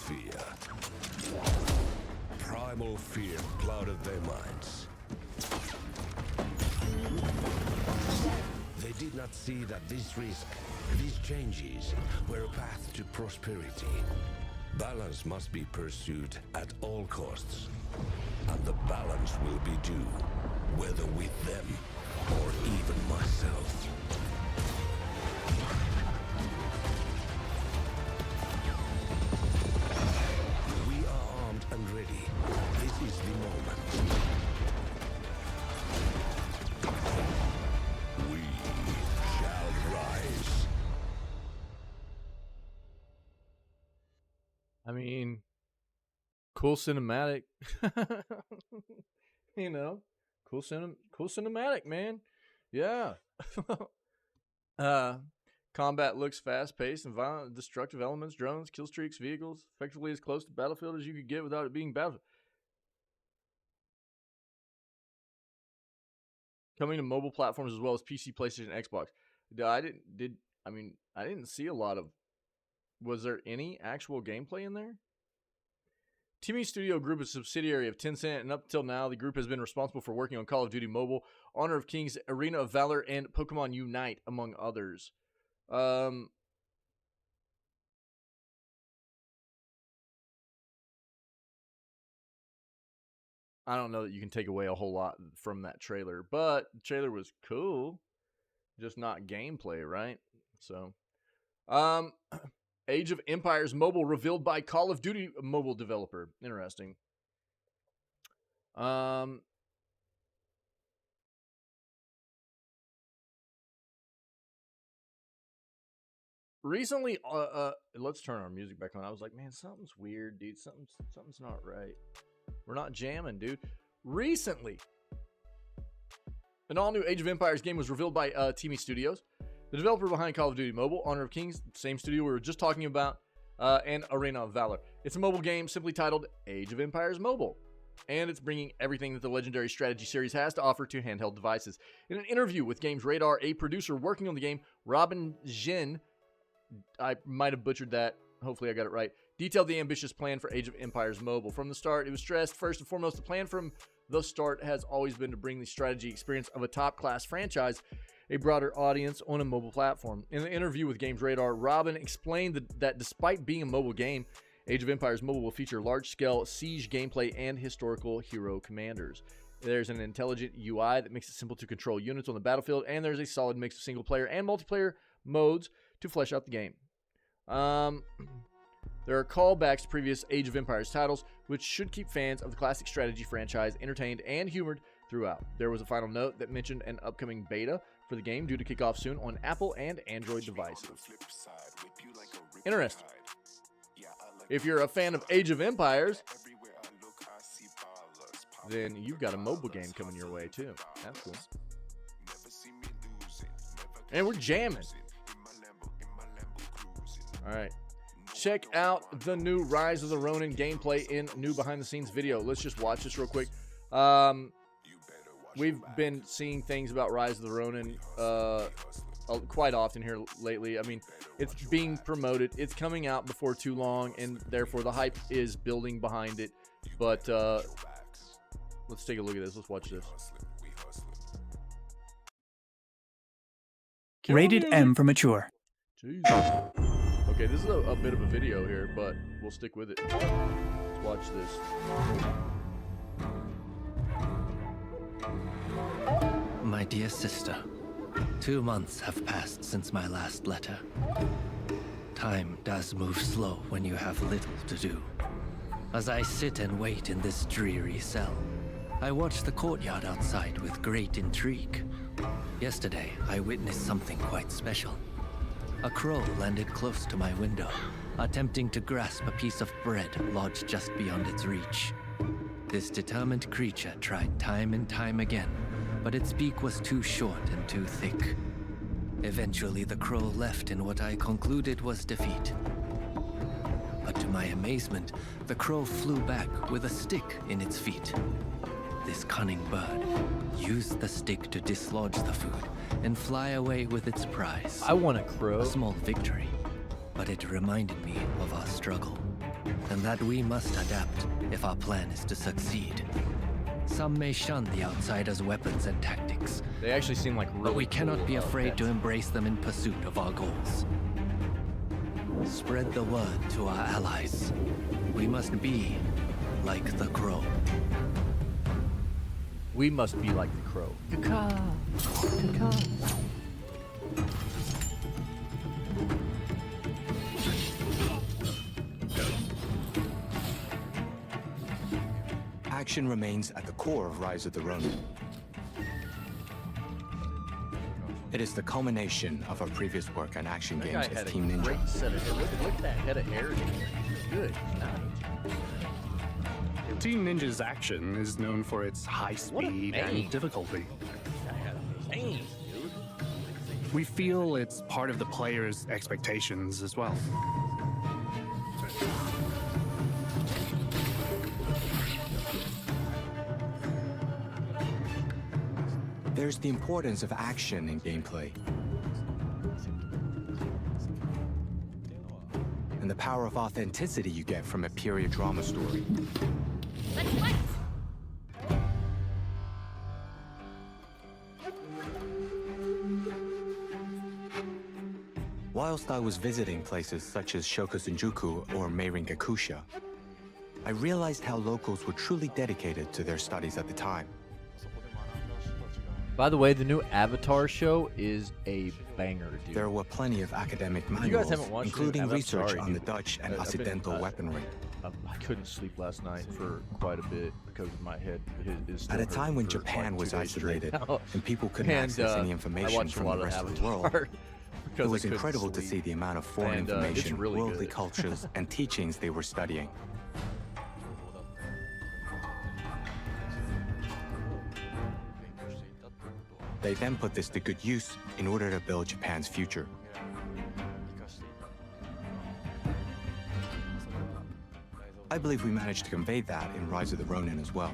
Fear. Primal fear clouded their minds. They did not see that this risk, these changes, were a path to prosperity. Balance must be pursued at all costs. And the balance will be due, whether with them or even myself. We are armed and ready. This is the moment. We shall rise. I mean, cool cinematic. You know, cool cinematic, man. Yeah. Combat looks fast-paced and violent, destructive elements, drones, kill streaks, vehicles, effectively as close to Battlefield as you could get without it being Battlefield. Coming to mobile platforms as well as PC, PlayStation, Xbox. I didn't see a lot of. Was there any actual gameplay in there? Teamy Studio Group is a subsidiary of Tencent, and up till now, the group has been responsible for working on Call of Duty Mobile, Honor of Kings, Arena of Valor, and Pokemon Unite, among others. I don't know that you can take away a whole lot from that trailer, but the trailer was cool, just not gameplay, right? So, Age of Empires Mobile revealed by Call of Duty mobile developer. Interesting. Recently, let's turn our music back on. I was like, man, something's weird, dude. Something's not right. We're not jamming, dude. Recently, an all-new Age of Empires game was revealed by Teamy Studios. The developer behind Call of Duty Mobile, Honor of Kings, same studio we were just talking about, and Arena of Valor. It's a mobile game simply titled Age of Empires Mobile, and it's bringing everything that the legendary strategy series has to offer to handheld devices. In an interview with Games Radar, a producer working on the game, Robin Jin, I might have butchered that, hopefully I got it right, detailed the ambitious plan for Age of Empires Mobile. From the start, it was stressed, first and foremost, the plan from the start has always been to bring the strategy experience of a top-class franchise a broader audience on a mobile platform. In the interview with Games Radar, Robin explained that despite being a mobile game, Age of Empires Mobile will feature large-scale siege gameplay and historical hero commanders. There's an intelligent UI that makes it simple to control units on the battlefield, and there's a solid mix of single-player and multiplayer modes to flesh out the game. There are callbacks to previous Age of Empires titles, which should keep fans of the classic strategy franchise entertained and humored throughout. There was a final note that mentioned an upcoming beta for the game due to kick off soon on Apple and Android devices. Interesting. If you're a fan of Age of Empires, then you've got a mobile game coming your way too. That's cool. And we're jamming. All right. Check out the new Rise of the Ronin gameplay in new behind-the-scenes video. Let's just watch this real quick. We've been seeing things about Rise of the Ronin quite often here lately. I mean, it's being promoted. It's coming out before too long, and therefore the hype is building behind it. But let's take a look at this. Let's watch this. Rated M for mature. Jesus. Okay, this is a bit of a video here, but we'll stick with it. Let's watch this. My dear sister, 2 months have passed since my last letter. Time does move slow when you have little to do. As I sit and wait in this dreary cell, I watch the courtyard outside with great intrigue. Yesterday, I witnessed something quite special. A crow landed close to my window, attempting to grasp a piece of bread lodged just beyond its reach. This determined creature tried time and time again, but its beak was too short and too thick. Eventually, the crow left in what I concluded was defeat. But to my amazement, the crow flew back with a stick in its feet. This cunning bird used the stick to dislodge the food and fly away with its prize. I want a crow. A small victory, but it reminded me of our struggle, and that we must adapt if our plan is to succeed. Some may shun the Outsiders' weapons and tactics. They actually seem like really but we cannot cool be afraid to pets. embrace them in pursuit of our goals. Spread the word to our allies. We must be like the crow. We must be like the crow. Action remains at the core of Rise of the Ronin. It is the culmination of our previous work on action That guy games had as a Team Ninja. great set of hair. Look at that head of hair. Good night. Team Ninja's action is known for its high What a speed name. and difficulty. That guy had a name, dude. We feel it's part of the player's expectations as well. There's the importance of action in gameplay. And the power of authenticity you get from a period drama story. Let's fight! Whilst I was visiting places such as Shokosunjuku or Meiringakusha, I realized how locals were truly dedicated to their studies at the time. By the way, the new Avatar show is a banger, dude. There were plenty of academic you guys manuals, haven't watched it, including I'm research sorry, on the dude. Dutch and I've been, Occidental weaponry. I couldn't sleep last night for quite a bit because of my head is still At a hurting time when for, Japan like, was 2 days straight isolated now. and people couldn't And, access any I information watched a from lot the of rest of the world, Avatar it because I was couldn't incredible to sleep. see the amount of foreign And, it's information, really worldly good. cultures, and teachings they were studying. They then put this to good use in order to build Japan's future. I believe we managed to convey that in Rise of the Ronin as well.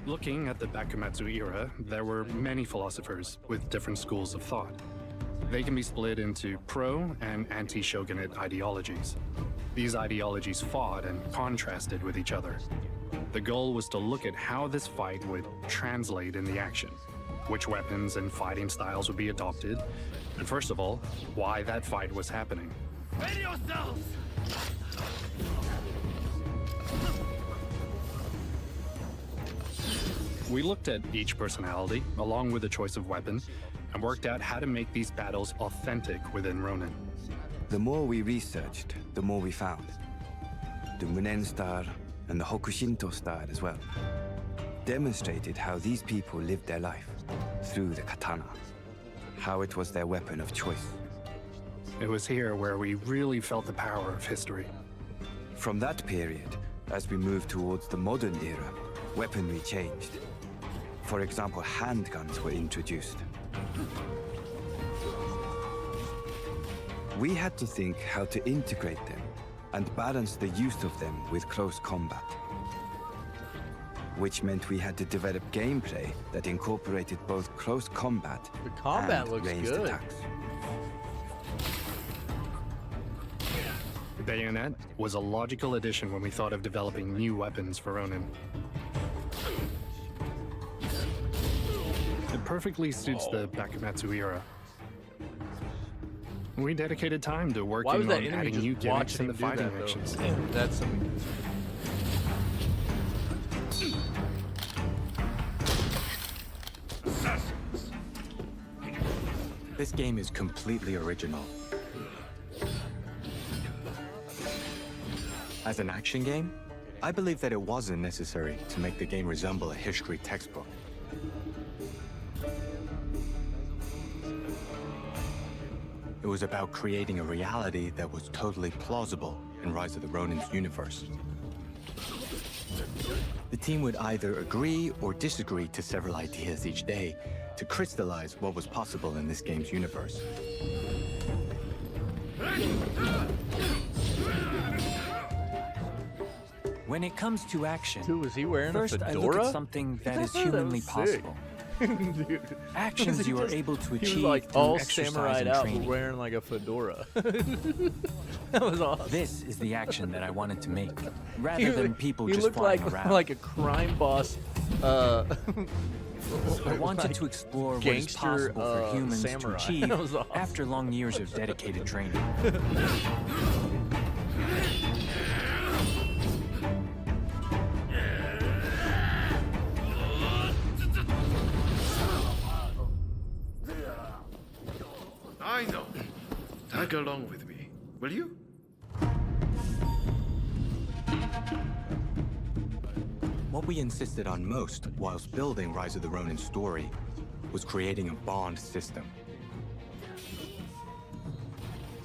Looking at the Bakumatsu era, there were many philosophers with different schools of thought. They can be split into pro and anti-shogunate ideologies. These ideologies fought and contrasted with each other. The goal was to look at how this fight would translate in the action, which weapons and fighting styles would be adopted, and first of all, why that fight was happening. Ready yourselves! We looked at each personality, along with the choice of weapon, and worked out how to make these battles authentic within Ronin. The more we researched, the more we found. The Munen star and the Hokushinto star as well demonstrated how these people lived their life through the katana, how it was their weapon of choice. It was here where we really felt the power of history. From that period, as we moved towards the modern era, weaponry changed. For example, handguns were introduced. We had to think how to integrate them and balance the use of them with close combat. Which meant we had to develop gameplay that incorporated both close combat The combat and looks ranged good. attacks. Bayonet was a logical addition when we thought of developing new weapons for Ronin. It perfectly suits the Bakumatsu era. We dedicated time to Why was working that on enemy adding just new gimmicks watching in him the do fighting that, though? actions. That's something. This game is completely original. As an action game, I believe that it wasn't necessary to make the game resemble a history textbook. It was about creating a reality that was totally plausible in Rise of the Ronin's universe. The team would either agree or disagree to several ideas each day to crystallize what was possible in this game's universe. When it comes to action, Dude, was he wearing first a I look fedora? at something that is That humanly was sick. possible. Dude. Actions He you are just- able to He achieve was like through all exercise samurai and out, but training. wearing like a fedora. That was awesome. This is the action that I wanted to make, He rather than looked- people he just looked flying like around. like a crime boss. I wanted like to explore what is gangster, possible for humans samurai. to achieve That was awesome. after long years of dedicated training. I know. Tag along with me, will you? What we insisted on most whilst building Rise of the Ronin story was creating a bond system.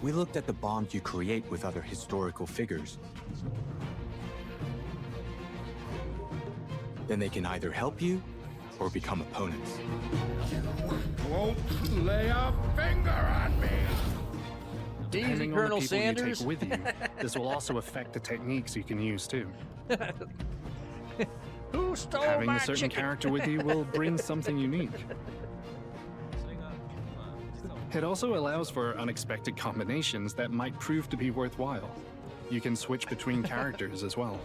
We looked at the bond you create with other historical figures. Then they can either help you or become opponents. Won't lay a finger on me! Depending on Colonel the people you Sanders. take with you, this will also affect the techniques you can use too. Who stole Having my a certain chicken? character with you will bring something unique. It also allows for unexpected combinations that might prove to be worthwhile. You can switch between characters as well.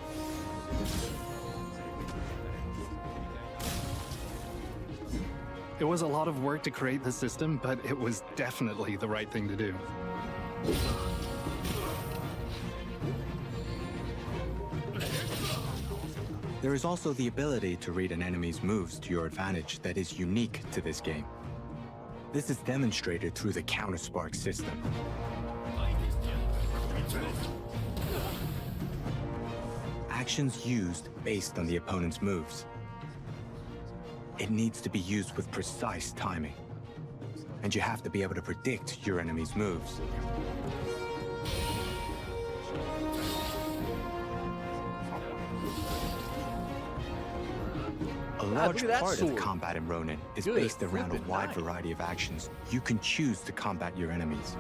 It was a lot of work to create the system, but it was definitely the right thing to do. There is also the ability to read an enemy's moves to your advantage that is unique to this game. This is demonstrated through the counter-spark system. Actions used based on the opponent's moves. It needs to be used with precise timing. And you have to be able to predict your enemy's moves. A large look at that part of sword. combat in Ronin is Good based around a flippin' wide knife. variety of actions you can choose to combat your enemies.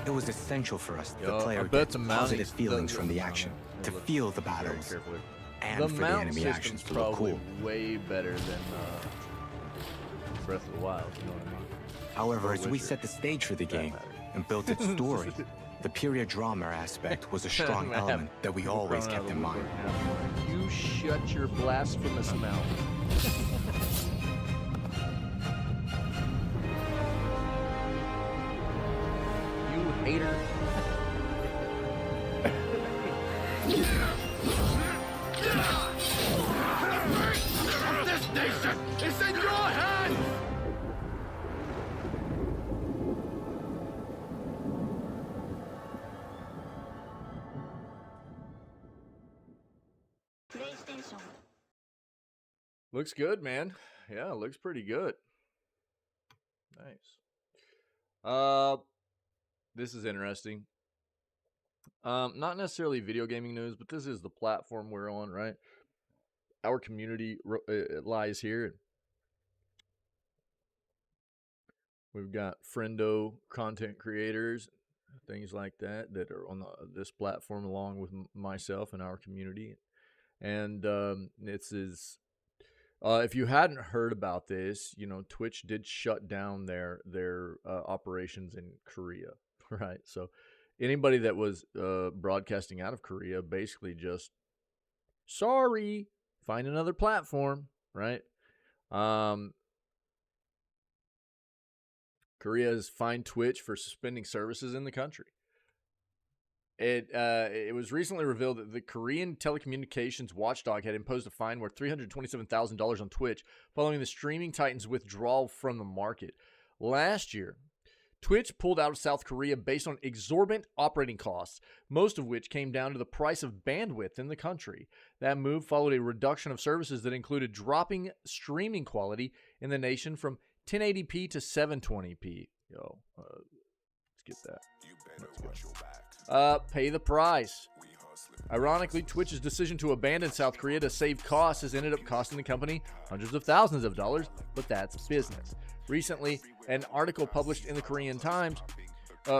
It was essential for us, the Yo, I player, bet get the positive mounting- feelings the- from the the action, mounting- to look feel the very battles, carefully. and The for the mount enemy system's actions to look probably cool. way better than Breath of the Wild. You know what I mean? However, Or as we Witcher, set the stage for the for that game matter. and built its story, the period drama aspect was a strong Man, element that we we're always crawling out kept of in the mind. woodwork now. You shut your blasphemous mouth. You hater. This nation is in your hands! Looks good, man. Yeah, looks pretty good. Nice. This is interesting. Not necessarily video gaming news, but this is the platform we're on, right? Our community lies here. We've got friendo content creators, things like that, that are on this platform along with myself and our community. And this is, if you hadn't heard about this, you know, Twitch did shut down their operations in Korea, right? So anybody that was broadcasting out of Korea basically just, sorry, find another platform, right? Korea has fined Twitch for suspending services in the country. It was recently revealed that the Korean telecommunications watchdog had imposed a fine worth $327,000 on Twitch following the streaming titan's withdrawal from the market. Last year, Twitch pulled out of South Korea based on exorbitant operating costs, most of which came down to the price of bandwidth in the country. That move followed a reduction of services that included dropping streaming quality in the nation from 1080p to 720p. Yo, let's get that. Pay the price. Ironically, Twitch's decision to abandon South Korea to save costs has ended up costing the company hundreds of thousands of dollars, but that's business. Recently, an article published in the Korean Times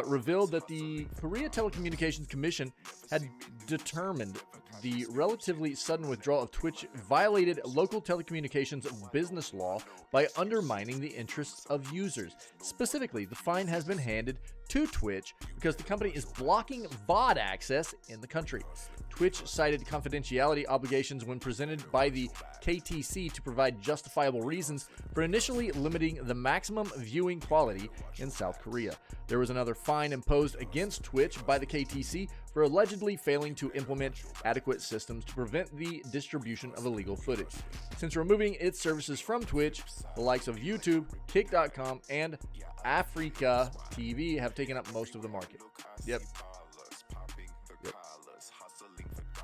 revealed that the Korea Telecommunications Commission had determined the relatively sudden withdrawal of Twitch violated local telecommunications business law by undermining the interests of users. Specifically, the fine has been handed to Twitch because the company is blocking VOD access in the country. Twitch cited confidentiality obligations when presented by the KTC to provide justifiable reasons for initially limiting the maximum viewing quality in South Korea. There was another fine imposed against Twitch by the KTC for allegedly failing to implement adequate systems to prevent the distribution of illegal footage. Since removing its services from Twitch, the likes of YouTube, Kick.com, and Africa TV have taken up most of the market. Yep.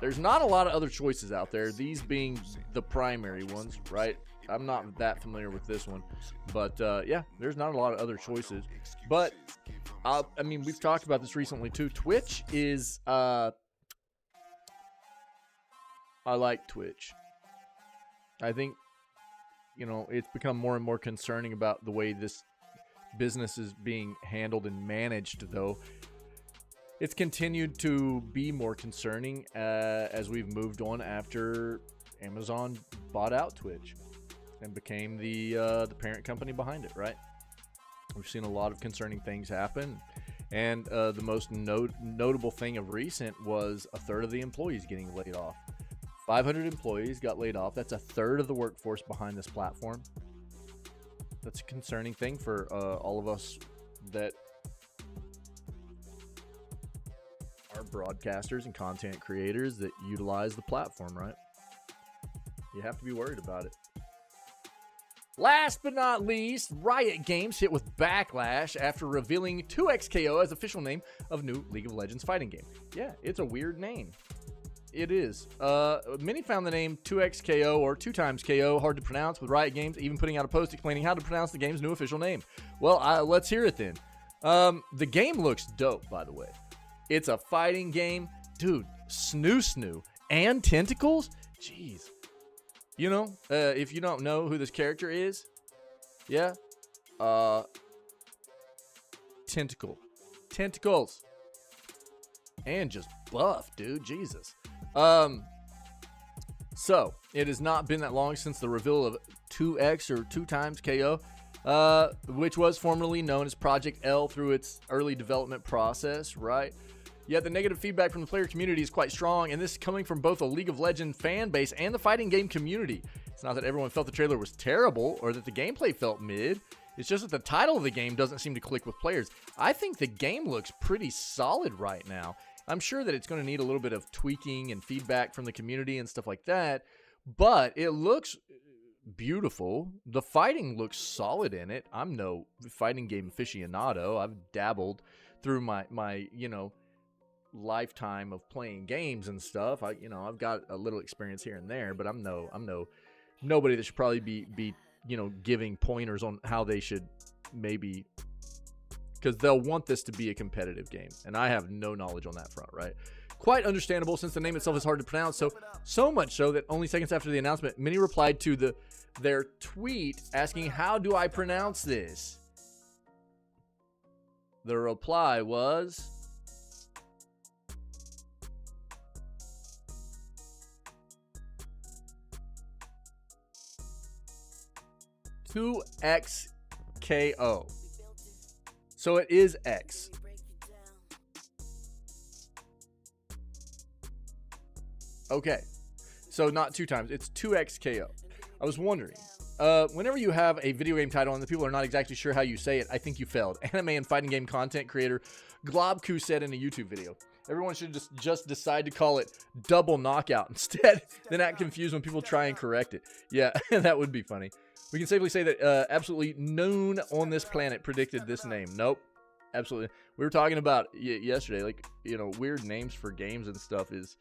There's not a lot of other choices out there, these being the primary ones, right? I'm not that familiar with this one, but yeah, there's not a lot of other choices. But I mean, we've talked about this recently too. Twitch is I like Twitch. I think, you know, it's become more and more concerning about the way this business is being handled and managed, though. It's continued to be more concerning as we've moved on after Amazon bought out Twitch and became the parent company behind it, right? We've seen a lot of concerning things happen. And the most notable thing of recent was a third of the employees getting laid off. 500 employees got laid off. That's a third of the workforce behind this platform. That's a concerning thing for all of us that are broadcasters and content creators that utilize the platform, right? You have to be worried about it. Last but not least, Riot Games hit with backlash after revealing 2XKO as official name of new League of Legends fighting game. Yeah, it's a weird name. It is. Many found the name 2XKO or 2XKO hard to pronounce, with Riot Games even putting out a post explaining how to pronounce the game's new official name. Well, let's hear it then. The game looks dope, by the way. It's a fighting game. Dude, snoo and tentacles? Jeez. You know, if you don't know who this character is, yeah, tentacles, and just buff, dude, Jesus. So it has not been that long since the reveal of 2X or 2XKO, which was formerly known as Project L through its early development process, right? Yet the negative feedback from the player community is quite strong, and this is coming from both a League of Legends fan base and the fighting game community. It's not that everyone felt the trailer was terrible or that the gameplay felt mid. It's just that the title of the game doesn't seem to click with players. I think the game looks pretty solid right now. I'm sure that it's going to need a little bit of tweaking and feedback from the community and stuff like that, but it looks beautiful. The fighting looks solid in it. I'm no fighting game aficionado. I've dabbled through my you know, lifetime of playing games and stuff. I've got a little experience here and there, but I'm nobody that should probably be you know, giving pointers on how they should maybe, because they'll want this to be a competitive game, and I have no knowledge on that front, right? Quite understandable since the name itself is hard to pronounce, so much so that only seconds after the announcement, many replied to their tweet asking, "How do I pronounce this?" The reply was 2XKO. So it is X. Okay. So not 2 times, it's 2XKO. I was wondering, whenever you have a video game title and the people are not exactly sure how you say it, I think you failed. Anime and fighting game content creator Globku said in a YouTube video. Everyone should just decide to call it Double Knockout instead, then act confused when people try and correct it. Yeah, that would be funny. We can safely say that absolutely none on this planet predicted this name. Nope. Absolutely. We were talking about yesterday, like, you know, weird names for games and stuff is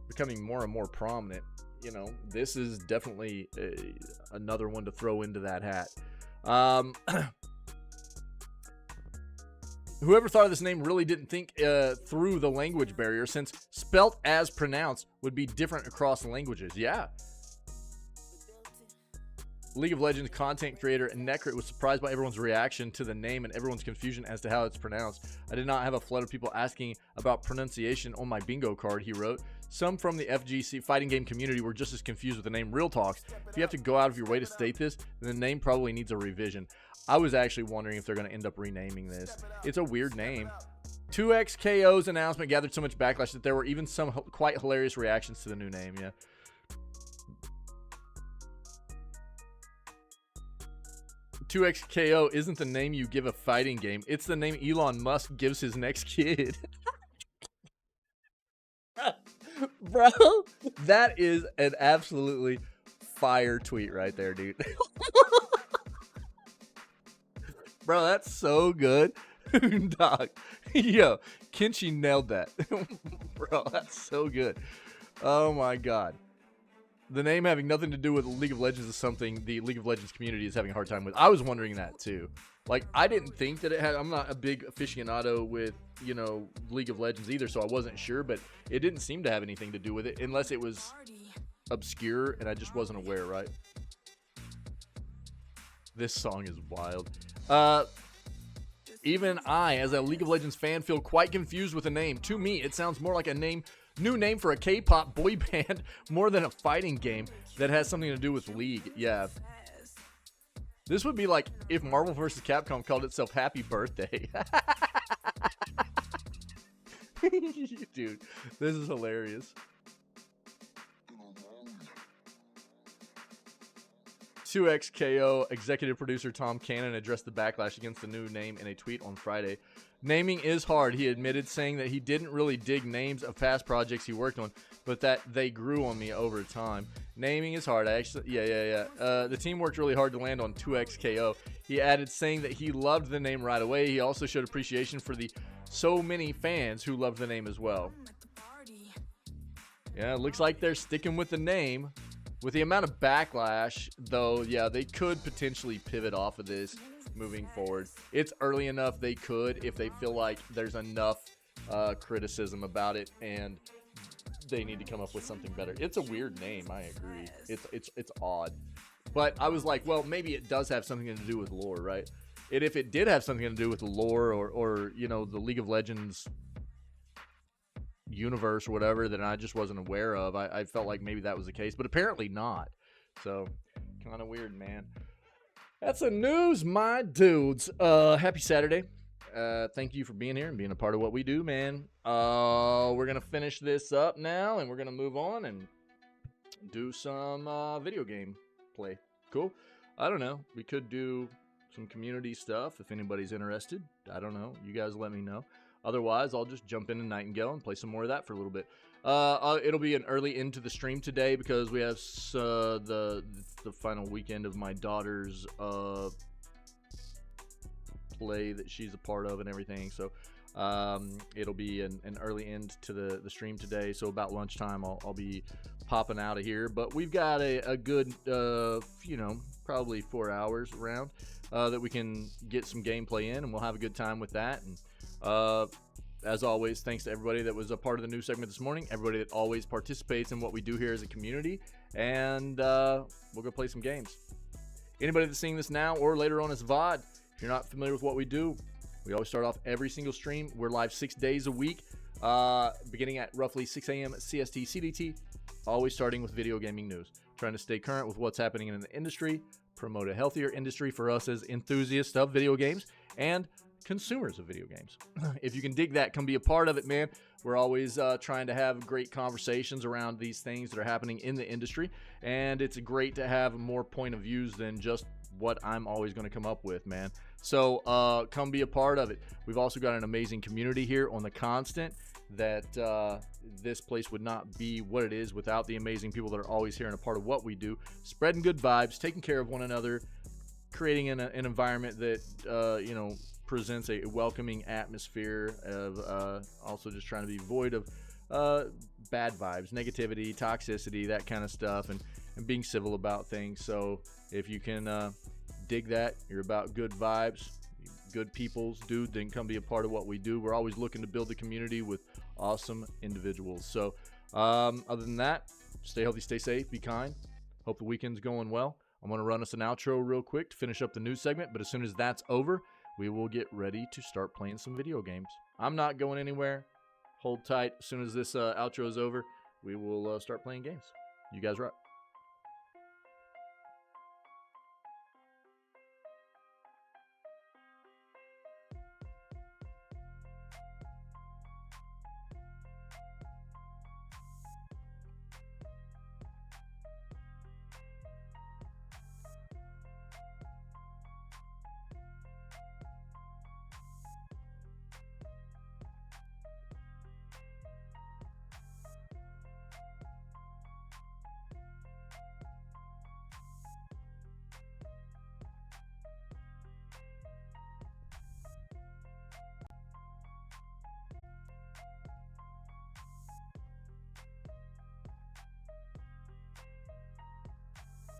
becoming more and more prominent. You know, this is definitely another one to throw into that hat. Whoever thought of this name really didn't think through the language barrier, since spelt as pronounced would be different across languages. Yeah. League of Legends content creator Necrit was surprised by everyone's reaction to the name and everyone's confusion as to how it's pronounced. "I did not have a flood of people asking about pronunciation on my bingo card," he wrote. "Some from the FGC fighting game community were just as confused with the name. Real talk. If you have to go out of your way to state this, then the name probably needs a revision." I was actually wondering if they're going to end up renaming this. It's a weird name. 2XKO's announcement gathered so much backlash that there were even some quite hilarious reactions to the new name. Yeah. "2XKO isn't the name you give a fighting game. It's the name Elon Musk gives his next kid." Bro, that is an absolutely fire tweet right there, dude. Bro, that's so good. Dog. Yo, Kenshi nailed that. Bro, that's so good. Oh my god. The name having nothing to do with League of Legends is something the League of Legends community is having a hard time with. I was wondering that too. Like, I didn't think that it had, I'm not a big aficionado with, you know, League of Legends either, so I wasn't sure, but it didn't seem to have anything to do with it, unless it was obscure and I just wasn't aware, right? This song is wild. Even I, as a League of Legends fan, feel quite confused with the name. To me, it sounds more like a new name for a K-pop boy band more than a fighting game that has something to do with League. Yeah. This would be like if Marvel vs. Capcom called itself Happy Birthday. Dude, this is hilarious. 2XKO executive producer Tom Cannon addressed the backlash against the new name in a tweet on Friday. Naming is hard, he admitted, saying that he didn't really dig names of past projects he worked on, but that they grew on me over time. Naming is hard. The team worked really hard to land on 2XKO. He added, saying that he loved the name right away. He also showed appreciation for the so many fans who loved the name as well. Yeah, it looks like they're sticking with the name. With the amount of backlash, though, yeah, they could potentially pivot off of this moving forward. It's early enough they could if they feel like there's enough criticism about it and they need to come up with something better. It's a weird name, I agree. It's odd. But I was like, well, maybe it does have something to do with lore, right? And if it did have something to do with the lore or you know, the League of Legends universe or whatever that I just wasn't aware of, I felt like maybe that was the case, but apparently not. So kind of weird, man. That's the news, my dudes. Happy Saturday. Thank you for being here and being a part of what we do, man. We're gonna finish this up now and we're gonna move on and do some video game play. Cool. I don't know, we could do some community stuff if anybody's interested. I don't know, you guys let me know. Otherwise, I'll just jump into Nightingale and play some more of that for a little bit. It'll be an early into the stream today because we have the final weekend of my daughter's play that she's a part of and everything. So it'll be an early end to the stream today. So about lunchtime, I'll be popping out of here. But we've got a good, probably 4 hours around that we can get some gameplay in, and we'll have a good time with that. And as always, thanks to everybody that was a part of the news segment this morning, everybody that always participates in what we do here as a community, and we'll go play some games. Anybody that's seeing this now or later on as VOD, if you're not familiar with what we do, we always start off every single stream. We're live 6 days a week, beginning at roughly 6 a.m. CST CDT, always starting with video gaming news, trying to stay current with what's happening in the industry, promote a healthier industry for us as enthusiasts of video games, and consumers of video games. If you can dig that, come be a part of it, man. We're always trying to have great conversations around these things that are happening in the industry, and it's great to have more point of views than just what I'm always going to come up with, man. So come be a part of it. We've also got an amazing community here on the Constant that this place would not be what it is without the amazing people that are always here and a part of what we do, spreading good vibes, taking care of one another, creating an environment that presents a welcoming atmosphere of also just trying to be void of bad vibes, negativity, toxicity, that kind of stuff, and being civil about things. So if you can dig that, you're about good vibes, good peoples, dude, then come be a part of what we do. We're always looking to build the community with awesome individuals. So other than that, stay healthy, stay safe, be kind. Hope the weekend's going well. I'm going to run us an outro real quick to finish up the news segment, but as soon as that's over, we will get ready to start playing some video games. I'm not going anywhere. Hold tight. As soon as this outro is over, we will start playing games. You guys rock.